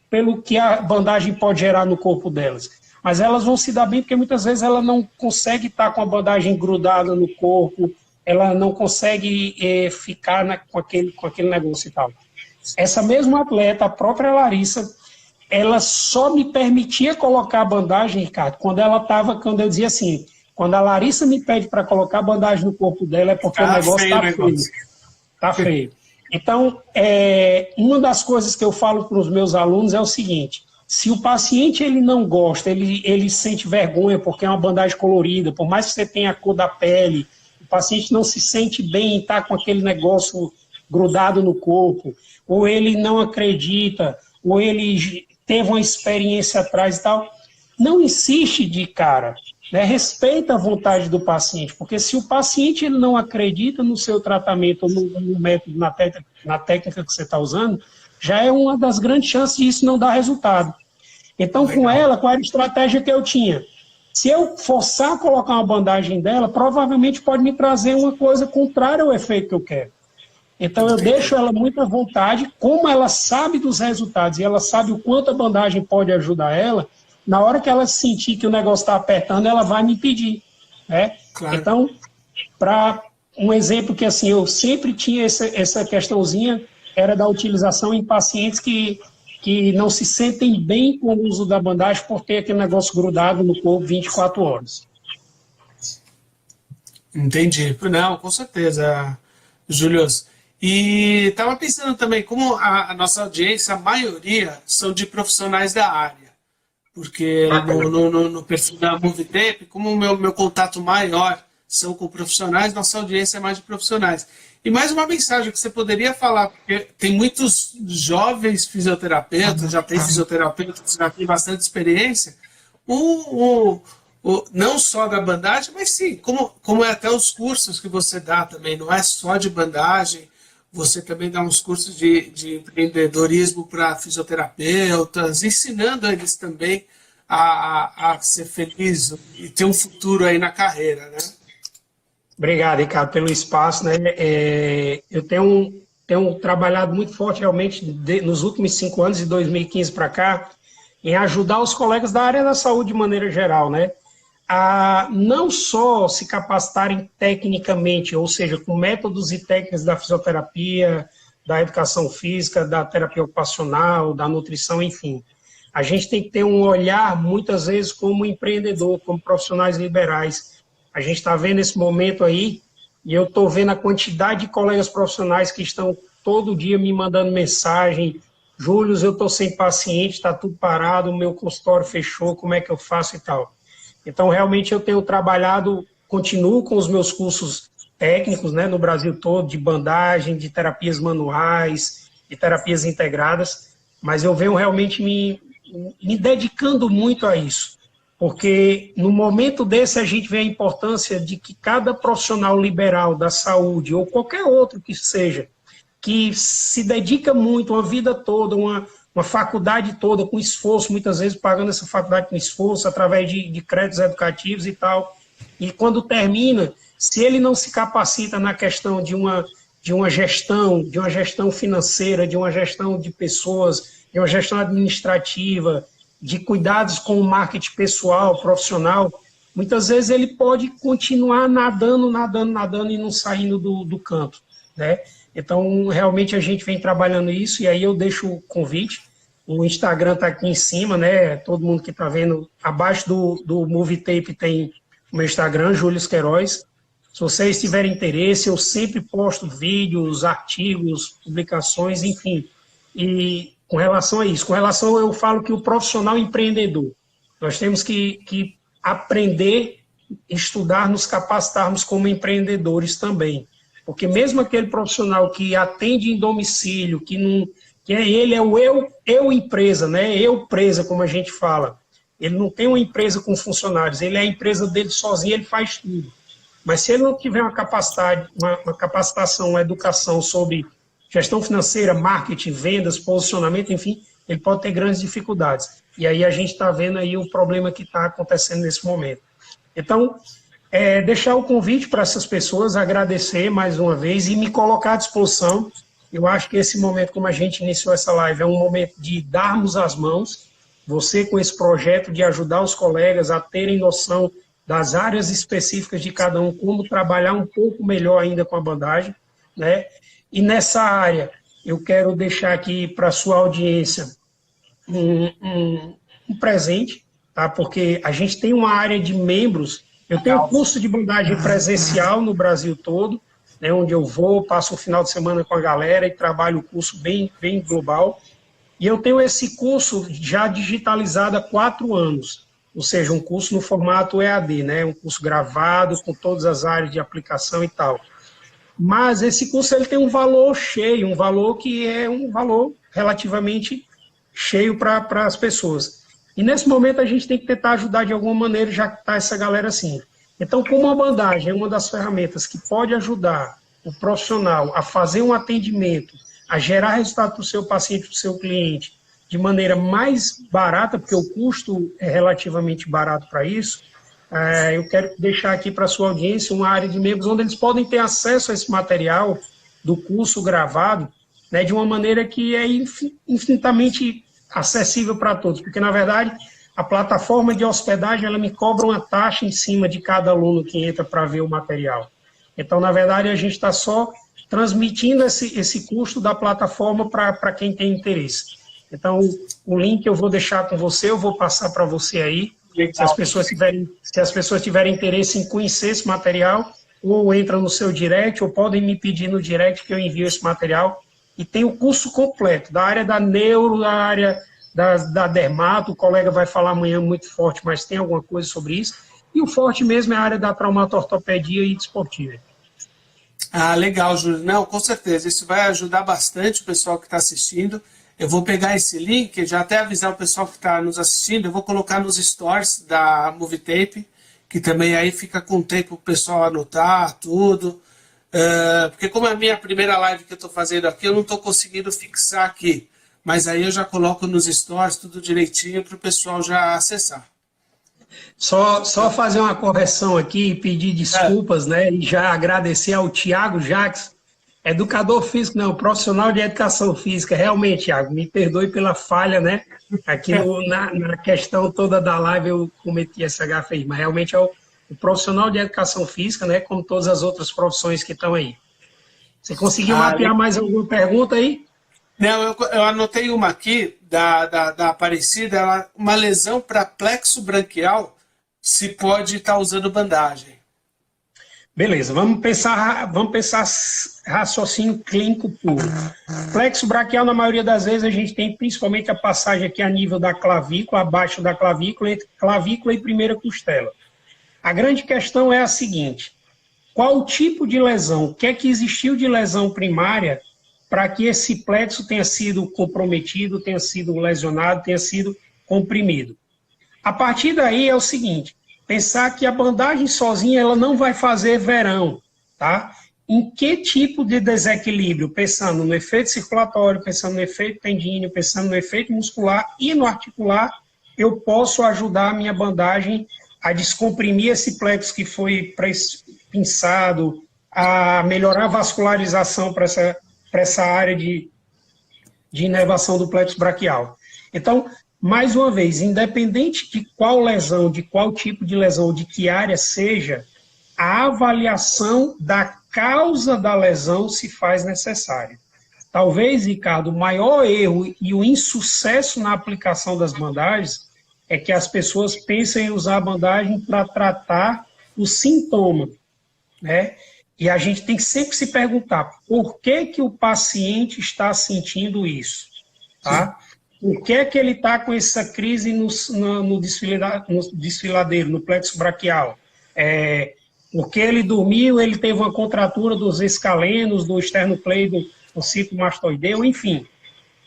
pelo que a bandagem pode gerar no corpo delas, mas elas vão se dar bem porque muitas vezes ela não consegue estar com a bandagem grudada no corpo, ela não consegue ficar com aquele negócio e tal. Essa mesma atleta, a própria Larissa, ela só me permitia colocar a bandagem, Ricardo, quando eu dizia assim, quando a Larissa me pede para colocar a bandagem no corpo dela, é porque o negócio está feio. Está feio. Então, uma das coisas que eu falo para os meus alunos é o seguinte: se o paciente ele não gosta, ele sente vergonha porque é uma bandagem colorida, por mais que você tenha a cor da pele, o paciente não se sente bem em estar com aquele negócio grudado no corpo, ou ele não acredita, ou ele teve uma experiência atrás e tal, não insiste de cara. Né, respeita a vontade do paciente, porque se o paciente ele não acredita no seu tratamento ou no método, na técnica que você está usando, já é uma das grandes chances de isso não dar resultado. Então, legal. Com ela, qual era a estratégia que eu tinha? Se eu forçar a colocar uma bandagem dela, provavelmente pode me trazer uma coisa contrária ao efeito que eu quero. Então, eu deixo ela muito à vontade, como ela sabe dos resultados e ela sabe o quanto a bandagem pode ajudar ela. Na hora que ela sentir que o negócio está apertando, ela vai me pedir. Né? Claro. Então, para um exemplo que assim, eu sempre tinha essa questãozinha, era da utilização em pacientes que não se sentem bem com o uso da bandagem por ter aquele negócio grudado no corpo 24 horas. Entendi. Não, com certeza, Júlio. E estava pensando também, como a nossa audiência, a maioria são de profissionais da área. Porque no perfil da Movitape, como o meu contato maior são com profissionais, nossa audiência é mais de profissionais. E mais uma mensagem que você poderia falar, porque tem muitos jovens fisioterapeutas, já tem fisioterapeutas que já têm bastante experiência, não só da bandagem, mas sim, como é até os cursos que você dá também, não é só de bandagem, você também dá uns cursos de empreendedorismo para fisioterapeutas, ensinando eles também a ser feliz e ter um futuro aí na carreira, né? Obrigado, Ricardo, pelo espaço. Né? Eu tenho trabalhado muito forte realmente nos últimos 5 anos, de 2015 para cá, em ajudar os colegas da área da saúde de maneira geral, né? A não só se capacitarem tecnicamente, ou seja, com métodos e técnicas da fisioterapia, da educação física, da terapia ocupacional, da nutrição, enfim. A gente tem que ter um olhar, muitas vezes, como empreendedor, como profissionais liberais. A gente está vendo esse momento aí, e eu estou vendo a quantidade de colegas profissionais que estão todo dia me mandando mensagem: Júlio, eu estou sem paciente, está tudo parado, o meu consultório fechou, como é que eu faço e tal. Então, realmente, eu tenho trabalhado, continuo com os meus cursos técnicos, né, no Brasil todo, de bandagem, de terapias manuais, de terapias integradas, mas eu venho realmente me dedicando muito a isso, porque no momento desse a gente vê a importância de que cada profissional liberal da saúde, ou qualquer outro que seja, que se dedica muito uma vida toda, uma faculdade toda com esforço, muitas vezes pagando essa faculdade com esforço, através de créditos educativos e tal, e quando termina, se ele não se capacita na questão de uma gestão financeira, de uma gestão de pessoas, de uma gestão administrativa, de cuidados com o marketing pessoal, profissional, muitas vezes ele pode continuar nadando e não saindo do canto, né? Então, realmente a gente vem trabalhando isso, e aí eu deixo o convite. O Instagram está aqui em cima, né? Todo mundo que está vendo, abaixo do MovieTape tem o meu Instagram, Júlio Queiroz. Se vocês tiverem interesse, eu sempre posto vídeos, artigos, publicações, enfim. E com relação a isso, eu falo que o profissional empreendedor, nós temos que aprender, estudar, nos capacitarmos como empreendedores também. Porque mesmo aquele profissional que atende em domicílio, ele é o eu empresa, né? Eu presa, como a gente fala. Ele não tem uma empresa com funcionários, ele é a empresa dele sozinho, ele faz tudo. Mas se ele não tiver uma capacitação, uma educação sobre gestão financeira, marketing, vendas, posicionamento, enfim, ele pode ter grandes dificuldades. E aí a gente está vendo aí o problema que está acontecendo nesse momento. Então, deixar o convite para essas pessoas, agradecer mais uma vez e me colocar à disposição. Eu acho que esse momento, como a gente iniciou essa live, é um momento de darmos as mãos, você com esse projeto de ajudar os colegas a terem noção das áreas específicas de cada um, como trabalhar um pouco melhor ainda com a bandagem, né? E nessa área, eu quero deixar aqui para a sua audiência um presente, tá? Porque a gente tem uma área de membros. Eu tenho curso de bandagem presencial no Brasil todo, né, onde eu vou, passo um final de semana com a galera e trabalho o curso bem global. E eu tenho esse curso já digitalizado há 4 anos, ou seja, um curso no formato EAD, né, um curso gravado com todas as áreas de aplicação e tal. Mas esse curso ele tem um valor cheio, um valor que é um valor relativamente cheio para as pessoas. E nesse momento a gente tem que tentar ajudar de alguma maneira, já que está essa galera assim. Então, como a bandagem é uma das ferramentas que pode ajudar o profissional a fazer um atendimento, a gerar resultado para o seu paciente, para o seu cliente, de maneira mais barata, porque o custo é relativamente barato para isso, eu quero deixar aqui para a sua audiência uma área de membros onde eles podem ter acesso a esse material do curso gravado, né, de uma maneira que é infinitamente acessível para todos, porque, na verdade, a plataforma de hospedagem ela me cobra uma taxa em cima de cada aluno que entra para ver o material. Então, na verdade, a gente está só transmitindo esse custo da plataforma para quem tem interesse. Então, o link eu vou deixar com você, eu vou passar para você aí. Se as pessoas tiverem interesse em conhecer esse material, ou entram no seu direct, ou podem me pedir no direct que eu envio esse material. E tem o curso completo, da área da neuro, da área da dermato, o colega vai falar amanhã muito forte, mas tem alguma coisa sobre isso. E o forte mesmo é a área da traumatortopedia e desportiva. Ah, legal, Júlio. Não, com certeza, isso vai ajudar bastante o pessoal que está assistindo. Eu vou pegar esse link, já até avisar o pessoal que está nos assistindo, eu vou colocar nos stories da MovieTape, que também aí fica com tempo o pessoal anotar tudo. Porque como é a minha primeira live que eu estou fazendo aqui, eu não estou conseguindo fixar aqui. Mas aí eu já coloco nos stories tudo direitinho para o pessoal já acessar. Só fazer uma correção aqui e pedir desculpas, né? E já agradecer ao Thiago Jacques, Educador físico, não, profissional de educação física. Realmente, Thiago, me perdoe pela falha, né? Aqui na questão toda da live eu cometi essa gafe aí, mas realmente é o profissional de educação física, né? Como todas as outras profissões que estão aí. Você conseguiu mapear mais alguma pergunta aí? Não, eu anotei uma aqui da Aparecida, uma lesão para plexo braquial, se pode estar usando bandagem. Beleza, vamos pensar raciocínio clínico puro. Plexo braquial, na maioria das vezes, a gente tem principalmente a passagem aqui a nível da clavícula, abaixo da clavícula, entre clavícula e primeira costela. A grande questão é a seguinte: qual o tipo de lesão, o que é que existiu de lesão primária para que esse plexo tenha sido comprometido, tenha sido lesionado, tenha sido comprimido? A partir daí é o seguinte: pensar que a bandagem sozinha ela não vai fazer verão, tá? Em que tipo de desequilíbrio? Pensando no efeito circulatório, pensando no efeito tendíneo, pensando no efeito muscular e no articular, eu posso ajudar a minha bandagem a descomprimir esse plexo que foi pinçado, a melhorar a vascularização para essa área de inervação do plexo braquial. Então, mais uma vez, independente de qual lesão, de qual tipo de lesão, de que área seja, a avaliação da causa da lesão se faz necessária. Talvez, Ricardo, o maior erro e o insucesso na aplicação das bandagens é que as pessoas pensam em usar a bandagem para tratar o sintoma, né? E a gente tem que sempre se perguntar por que o paciente está sentindo isso, tá? Por que ele está com essa crise no desfiladeiro, no plexo braquial? Porque ele dormiu, ele teve uma contratura dos escalenos, do esternocleido, do ciclo mastoideu, enfim.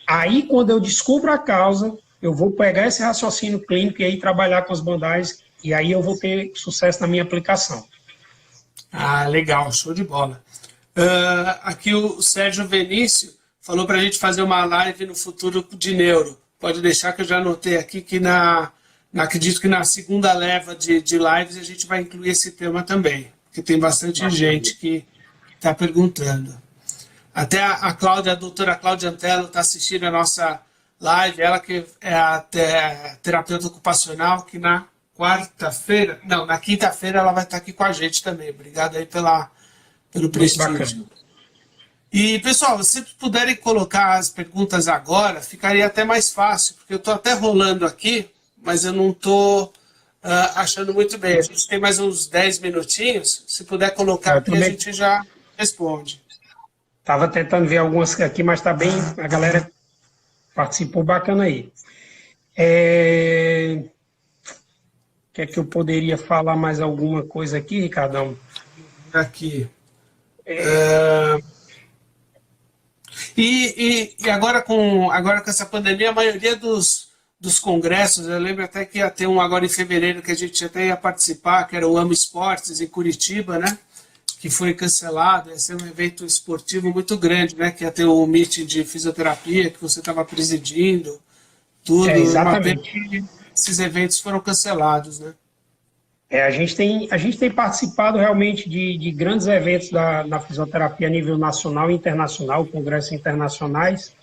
Aí, quando eu descubro a causa, eu vou pegar esse raciocínio clínico e aí trabalhar com as bandagens, e aí eu vou ter sucesso na minha aplicação. Ah, legal, show de bola. Aqui o Sérgio Venício falou para a gente fazer uma live no futuro de neuro. Pode deixar que eu já anotei aqui que acredito que na segunda leva de lives a gente vai incluir esse tema também, porque tem bastante gente que está perguntando. Até a Cláudia, a doutora Cláudia Antelo está assistindo a nossa live, ela que é a terapeuta ocupacional, que na quinta-feira ela vai estar aqui com a gente também. Obrigado aí pelo prestígio. E, pessoal, se puderem colocar as perguntas agora, ficaria até mais fácil, porque eu estou até rolando aqui, mas eu não estou achando muito bem. A gente tem mais uns 10 minutinhos, se puder colocar aqui, a gente já responde. Estava tentando ver algumas aqui, mas está bem, a galera participou bacana aí. O que é que eu poderia falar mais alguma coisa aqui, Ricardão? Aqui. E agora com essa pandemia, a maioria dos congressos, eu lembro até que ia ter um agora em fevereiro que a gente até ia participar, que era o Amo Esportes em Curitiba, né? Que foi cancelado, ia ser um evento esportivo muito grande, né? Que ia ter um meeting de fisioterapia que você estava presidindo, tudo. Exatamente. Esses eventos foram cancelados, né? A gente tem participado realmente de grandes eventos da fisioterapia a nível nacional e internacional, congressos internacionais,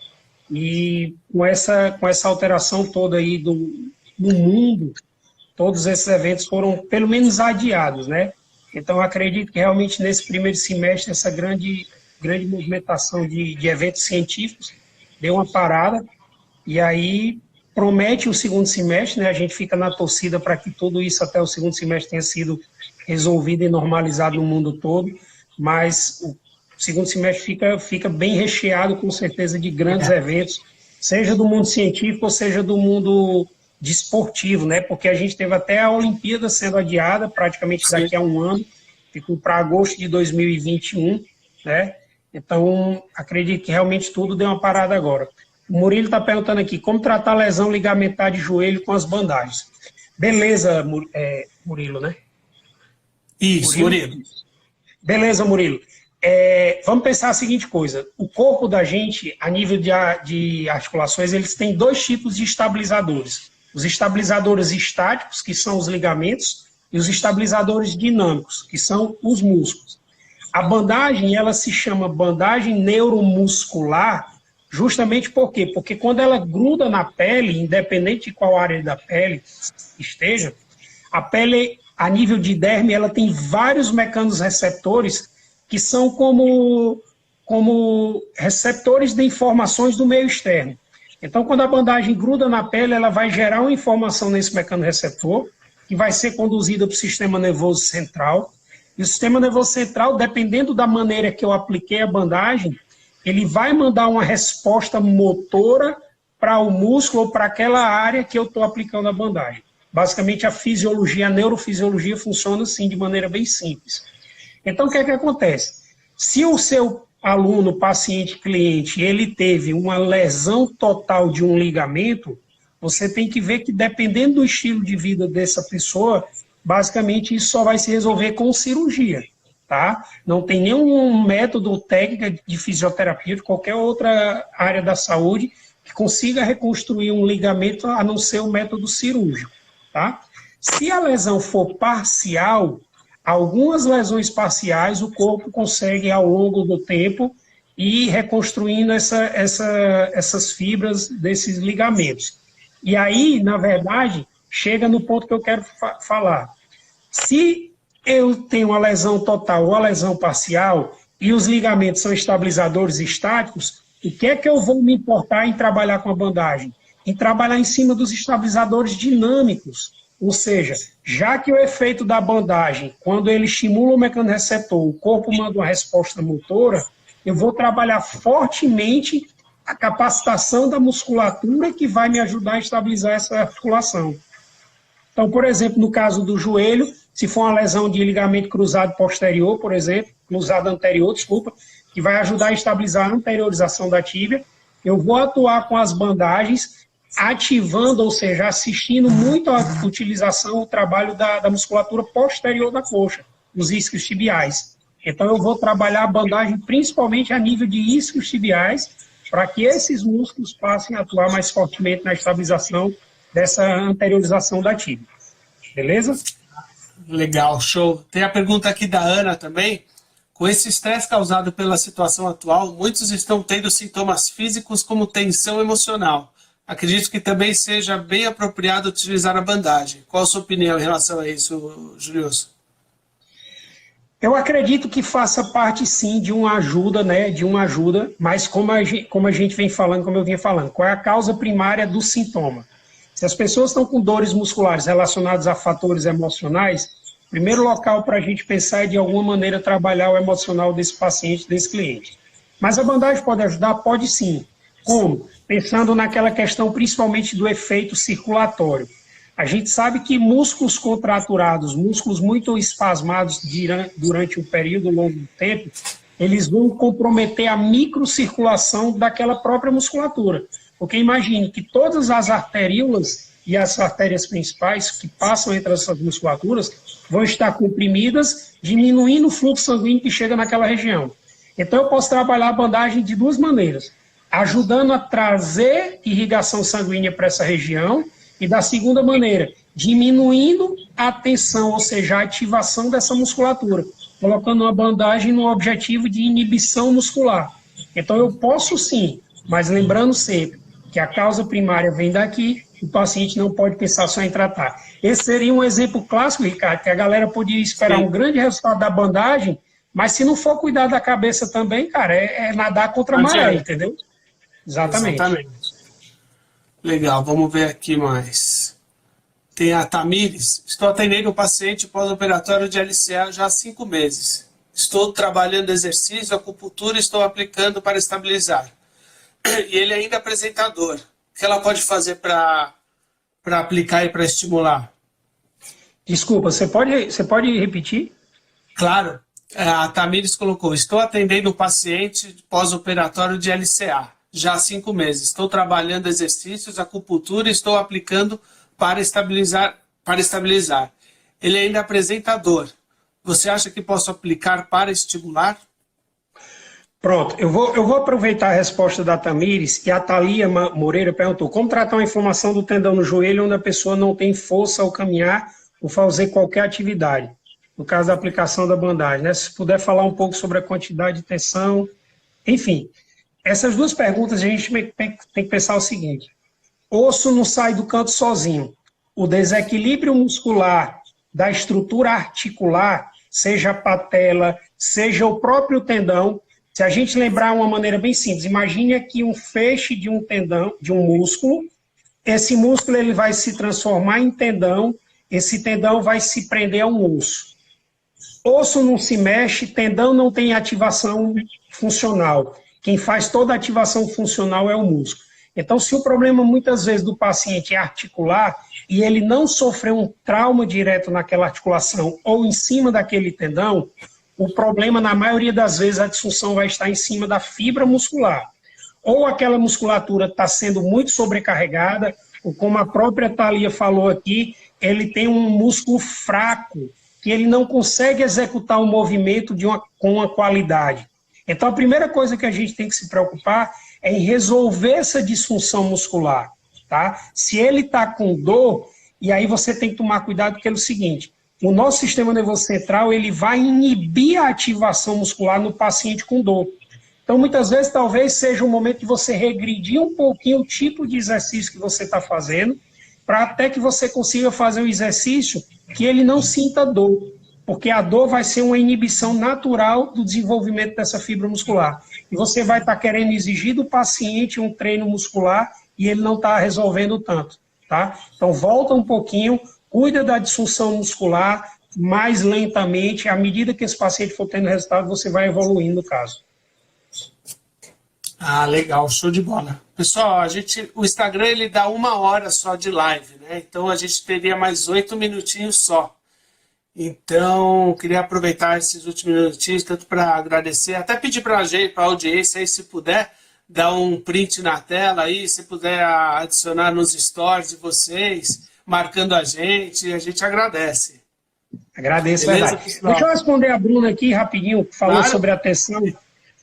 e com essa alteração toda aí no mundo, todos esses eventos foram pelo menos adiados, né? Então, acredito que realmente nesse primeiro semestre, essa grande movimentação de eventos científicos deu uma parada, e aí promete o segundo semestre, né? A gente fica na torcida para que tudo isso até o segundo semestre tenha sido resolvido e normalizado no mundo todo, mas o segundo semestre fica bem recheado, com certeza, de grandes eventos, seja do mundo científico ou seja do mundo desportivo, né? Porque a gente teve até a Olimpíada sendo adiada, praticamente daqui a um ano, ficou para agosto de 2021, né? Então, acredito que realmente tudo deu uma parada agora. O Murilo está perguntando aqui, como tratar lesão ligamentar de joelho com as bandagens? Beleza, Murilo, né? Isso, Murilo. Beleza, Murilo. Vamos pensar a seguinte coisa, o corpo da gente, a nível de articulações, eles têm dois tipos de estabilizadores. Os estabilizadores estáticos, que são os ligamentos, e os estabilizadores dinâmicos, que são os músculos. A bandagem, ela se chama bandagem neuromuscular, justamente por quê? Porque quando ela gruda na pele, independente de qual área da pele esteja, a pele, a nível de derme, ela tem vários mecanos receptores que são como receptores de informações do meio externo. Então, quando a bandagem gruda na pele, ela vai gerar uma informação nesse mecanismo receptor, que vai ser conduzida para o sistema nervoso central. E o sistema nervoso central, dependendo da maneira que eu apliquei a bandagem, ele vai mandar uma resposta motora para o músculo ou para aquela área que eu estou aplicando a bandagem. Basicamente, a fisiologia, a neurofisiologia funciona assim, de maneira bem simples. Então, o que é que acontece? Se o seu aluno, paciente, cliente, ele teve uma lesão total de um ligamento, você tem que ver que, dependendo do estilo de vida dessa pessoa, basicamente isso só vai se resolver com cirurgia, tá? Não tem nenhum método ou técnica de fisioterapia, de qualquer outra área da saúde, que consiga reconstruir um ligamento a não ser o método cirúrgico, tá? Se a lesão for parcial, algumas lesões parciais o corpo consegue, ao longo do tempo, ir reconstruindo essas fibras desses ligamentos. E aí, na verdade, chega no ponto que eu quero falar. Se eu tenho uma lesão total ou uma lesão parcial e os ligamentos são estabilizadores estáticos, o que é que eu vou me importar em trabalhar com a bandagem? Em trabalhar em cima dos estabilizadores dinâmicos. Ou seja, já que o efeito da bandagem, quando ele estimula o mecanismo receptor, o corpo manda uma resposta motora, eu vou trabalhar fortemente a capacitação da musculatura que vai me ajudar a estabilizar essa articulação. Então, por exemplo, no caso do joelho, se for uma lesão de ligamento cruzado posterior, por exemplo, cruzado anterior, desculpa, que vai ajudar a estabilizar a anteriorização da tíbia, eu vou atuar com as bandagens, ativando, ou seja, assistindo muito à utilização, o trabalho da musculatura posterior da coxa, os isquios tibiais. Então, eu vou trabalhar a bandagem principalmente a nível de isquios tibiais, para que esses músculos passem a atuar mais fortemente na estabilização dessa anteriorização da tíbia. Beleza? Legal, show. Tem a pergunta aqui da Ana também. Com esse estresse causado pela situação atual, muitos estão tendo sintomas físicos como tensão emocional. Acredito que também seja bem apropriado utilizar a bandagem. Qual a sua opinião em relação a isso, Julius? Eu acredito que faça parte, sim, de uma ajuda, né? De uma ajuda, mas como a gente vem falando, como eu vinha falando, qual é a causa primária do sintoma? Se as pessoas estão com dores musculares relacionadas a fatores emocionais, o primeiro local para a gente pensar é, de alguma maneira, trabalhar o emocional desse paciente, desse cliente. Mas a bandagem pode ajudar? Pode sim. Como? Pensando naquela questão principalmente do efeito circulatório. A gente sabe que músculos contraturados, músculos muito espasmados durante um período longo de tempo, eles vão comprometer a microcirculação daquela própria musculatura. Porque imagine que todas as arteríolas e as artérias principais que passam entre essas musculaturas vão estar comprimidas, diminuindo o fluxo sanguíneo que chega naquela região. Então eu posso trabalhar a bandagem de duas maneiras, ajudando a trazer irrigação sanguínea para essa região, e da segunda maneira, diminuindo a tensão, ou seja, a ativação dessa musculatura, colocando uma bandagem no objetivo de inibição muscular. Então eu posso sim, mas lembrando sempre que a causa primária vem daqui, o paciente não pode pensar só em tratar. Esse seria um exemplo clássico, Ricardo, que a galera podia esperar um grande resultado da bandagem, mas se não for cuidar da cabeça também, cara, é nadar contra a maré, entendeu? Exatamente. Legal, vamos ver aqui mais. Tem a Tamires. Estou atendendo um paciente pós-operatório de LCA já há 5 meses. Estou trabalhando exercício, acupuntura e estou aplicando para estabilizar. E ele ainda é apresentador. O que ela pode fazer para aplicar e para estimular? Desculpa, você pode repetir? Claro. A Tamires colocou, estou atendendo um paciente pós-operatório de LCA. Já há 5 meses. Estou trabalhando exercícios, acupuntura e estou aplicando para estabilizar. Ele ainda é apresentador. Você acha que posso aplicar para estimular? Pronto, eu vou aproveitar a resposta da Tamires, e a Thalia Moreira perguntou como tratar uma inflamação do tendão no joelho onde a pessoa não tem força ao caminhar ou fazer qualquer atividade. no caso da aplicação da bandagem, né? Se puder falar um pouco sobre a quantidade de tensão, enfim. Essas duas perguntas a gente tem que pensar o seguinte: osso não sai do canto sozinho. O desequilíbrio muscular da estrutura articular, seja a patela, seja o próprio tendão, se a gente lembrar uma maneira bem simples, imagine aqui um feixe de um tendão, de um músculo, esse músculo ele vai se transformar em tendão, esse tendão vai se prender a um osso. Osso não se mexe, tendão não tem ativação funcional. Quem faz toda a ativação funcional é o músculo. Então, se o problema muitas vezes do paciente é articular e ele não sofreu um trauma direto naquela articulação ou em cima daquele tendão, o problema, na maioria das vezes, a disfunção vai estar em cima da fibra muscular. Ou aquela musculatura está sendo muito sobrecarregada, ou como a própria Thalia falou aqui, ele tem um músculo fraco, que ele não consegue executar o movimento com uma qualidade. Então, a primeira coisa que a gente tem que se preocupar é em resolver essa disfunção muscular, tá? Se ele está com dor, e aí você tem que tomar cuidado, porque é o seguinte: o nosso sistema nervoso central ele vai inibir a ativação muscular no paciente com dor. Então, muitas vezes, talvez seja o momento de você regredir um pouquinho o tipo de exercício que você está fazendo, para até que você consiga fazer o exercício que ele não sinta dor, porque a dor vai ser uma inibição natural do desenvolvimento dessa fibra muscular. E você vai estar querendo exigir do paciente um treino muscular e ele não está resolvendo tanto, tá? Então, volta um pouquinho, cuida da disfunção muscular mais lentamente. À medida que esse paciente for tendo resultado, você vai evoluindo no caso. Ah, legal, show de bola. Pessoal, o Instagram ele dá 1 hora só de live, né? Então a gente teria mais 8 minutinhos só. Então, queria aproveitar esses últimos minutinhos, tanto para agradecer, até pedir para a audiência aí, se puder, dar um print na tela aí, se puder adicionar nos stories de vocês, marcando a gente agradece. Agradeço, verdade. Deixa eu responder a Bruna aqui rapidinho, que falou sobre a tensão.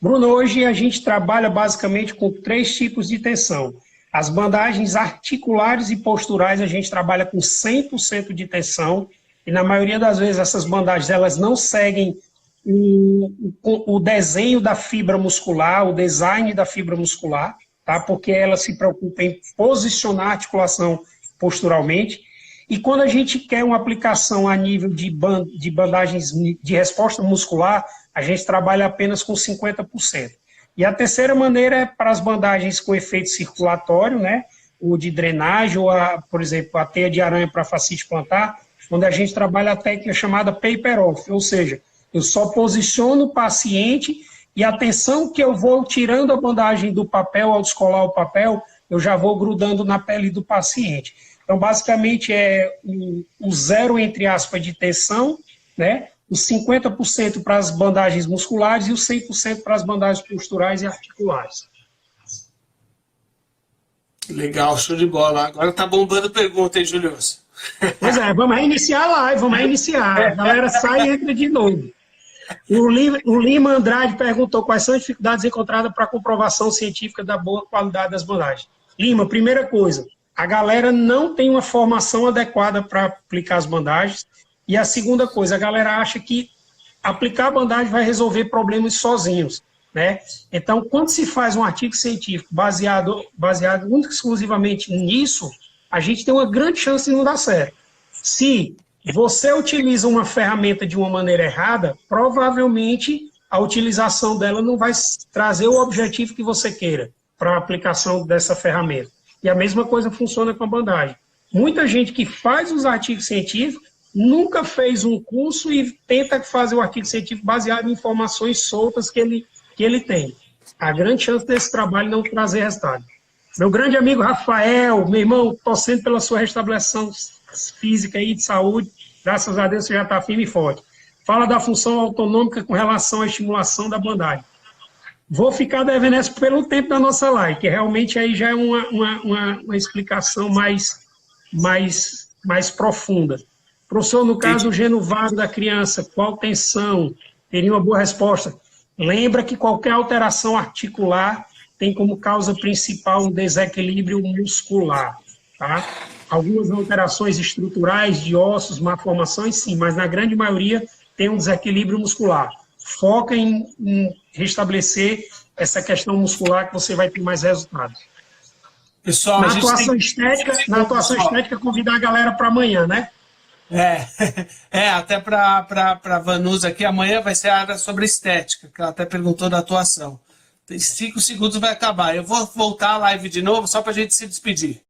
Bruna, hoje a gente trabalha basicamente com 3 tipos de tensão. As bandagens articulares e posturais, a gente trabalha com 100% de tensão, e na maioria das vezes essas bandagens elas não seguem o desenho da fibra muscular, o design da fibra muscular, tá? Porque ela se preocupa em posicionar a articulação posturalmente. E quando a gente quer uma aplicação a nível de bandagens de resposta muscular, a gente trabalha apenas com 50%. E a terceira maneira é para as bandagens com efeito circulatório, né? O de drenagem, ou, por exemplo, a teia de aranha para fascite plantar, onde a gente trabalha a técnica chamada paper-off, ou seja, eu só posiciono o paciente e a tensão que eu vou tirando a bandagem do papel, ao descolar o papel, eu já vou grudando na pele do paciente. Então, basicamente, é o zero, entre aspas, de tensão, né? Os 50% para as bandagens musculares e os 100% para as bandagens posturais e articulares. Legal, show de bola. Agora tá bombando pergunta, hein, Julius? Pois é, vamos reiniciar a live, vamos reiniciar. A galera sai e entra de novo. O Lima Andrade perguntou quais são as dificuldades encontradas para a comprovação científica da boa qualidade das bandagens. Lima, primeira coisa, a galera não tem uma formação adequada para aplicar as bandagens. E a segunda coisa, a galera acha que aplicar a bandagem vai resolver problemas sozinhos, né? Então, quando se faz um artigo científico baseado única e exclusivamente nisso, a gente tem uma grande chance de não dar certo. Se você utiliza uma ferramenta de uma maneira errada, provavelmente a utilização dela não vai trazer o objetivo que você queira para a aplicação dessa ferramenta. E a mesma coisa funciona com a bandagem. Muita gente que faz os artigos científicos nunca fez um curso e tenta fazer o artigo científico baseado em informações soltas que ele tem. A grande chance desse trabalho não trazer resultado. Meu grande amigo Rafael, meu irmão, torcendo pela sua restabeleção física e de saúde, graças a Deus você já está firme e forte. Fala da função autonômica com relação à estimulação da bandagem. Vou ficar devendo essa pelo tempo da nossa live, que realmente aí já é uma explicação mais profunda. Professor, no caso do geno vago da criança, qual tensão? Teria uma boa resposta. Lembra que qualquer alteração articular tem como causa principal um desequilíbrio muscular, tá? Algumas alterações estruturais de ossos, malformações, sim, mas na grande maioria tem um desequilíbrio muscular. Foca em restabelecer essa questão muscular que você vai ter mais resultados. Pessoal, na atuação estética, convidar a galera para amanhã, né? Até para a Vanusa aqui, amanhã vai ser a área sobre estética, que ela até perguntou da atuação. Tem 5 segundos vai acabar. Eu vou voltar a live de novo só para a gente se despedir.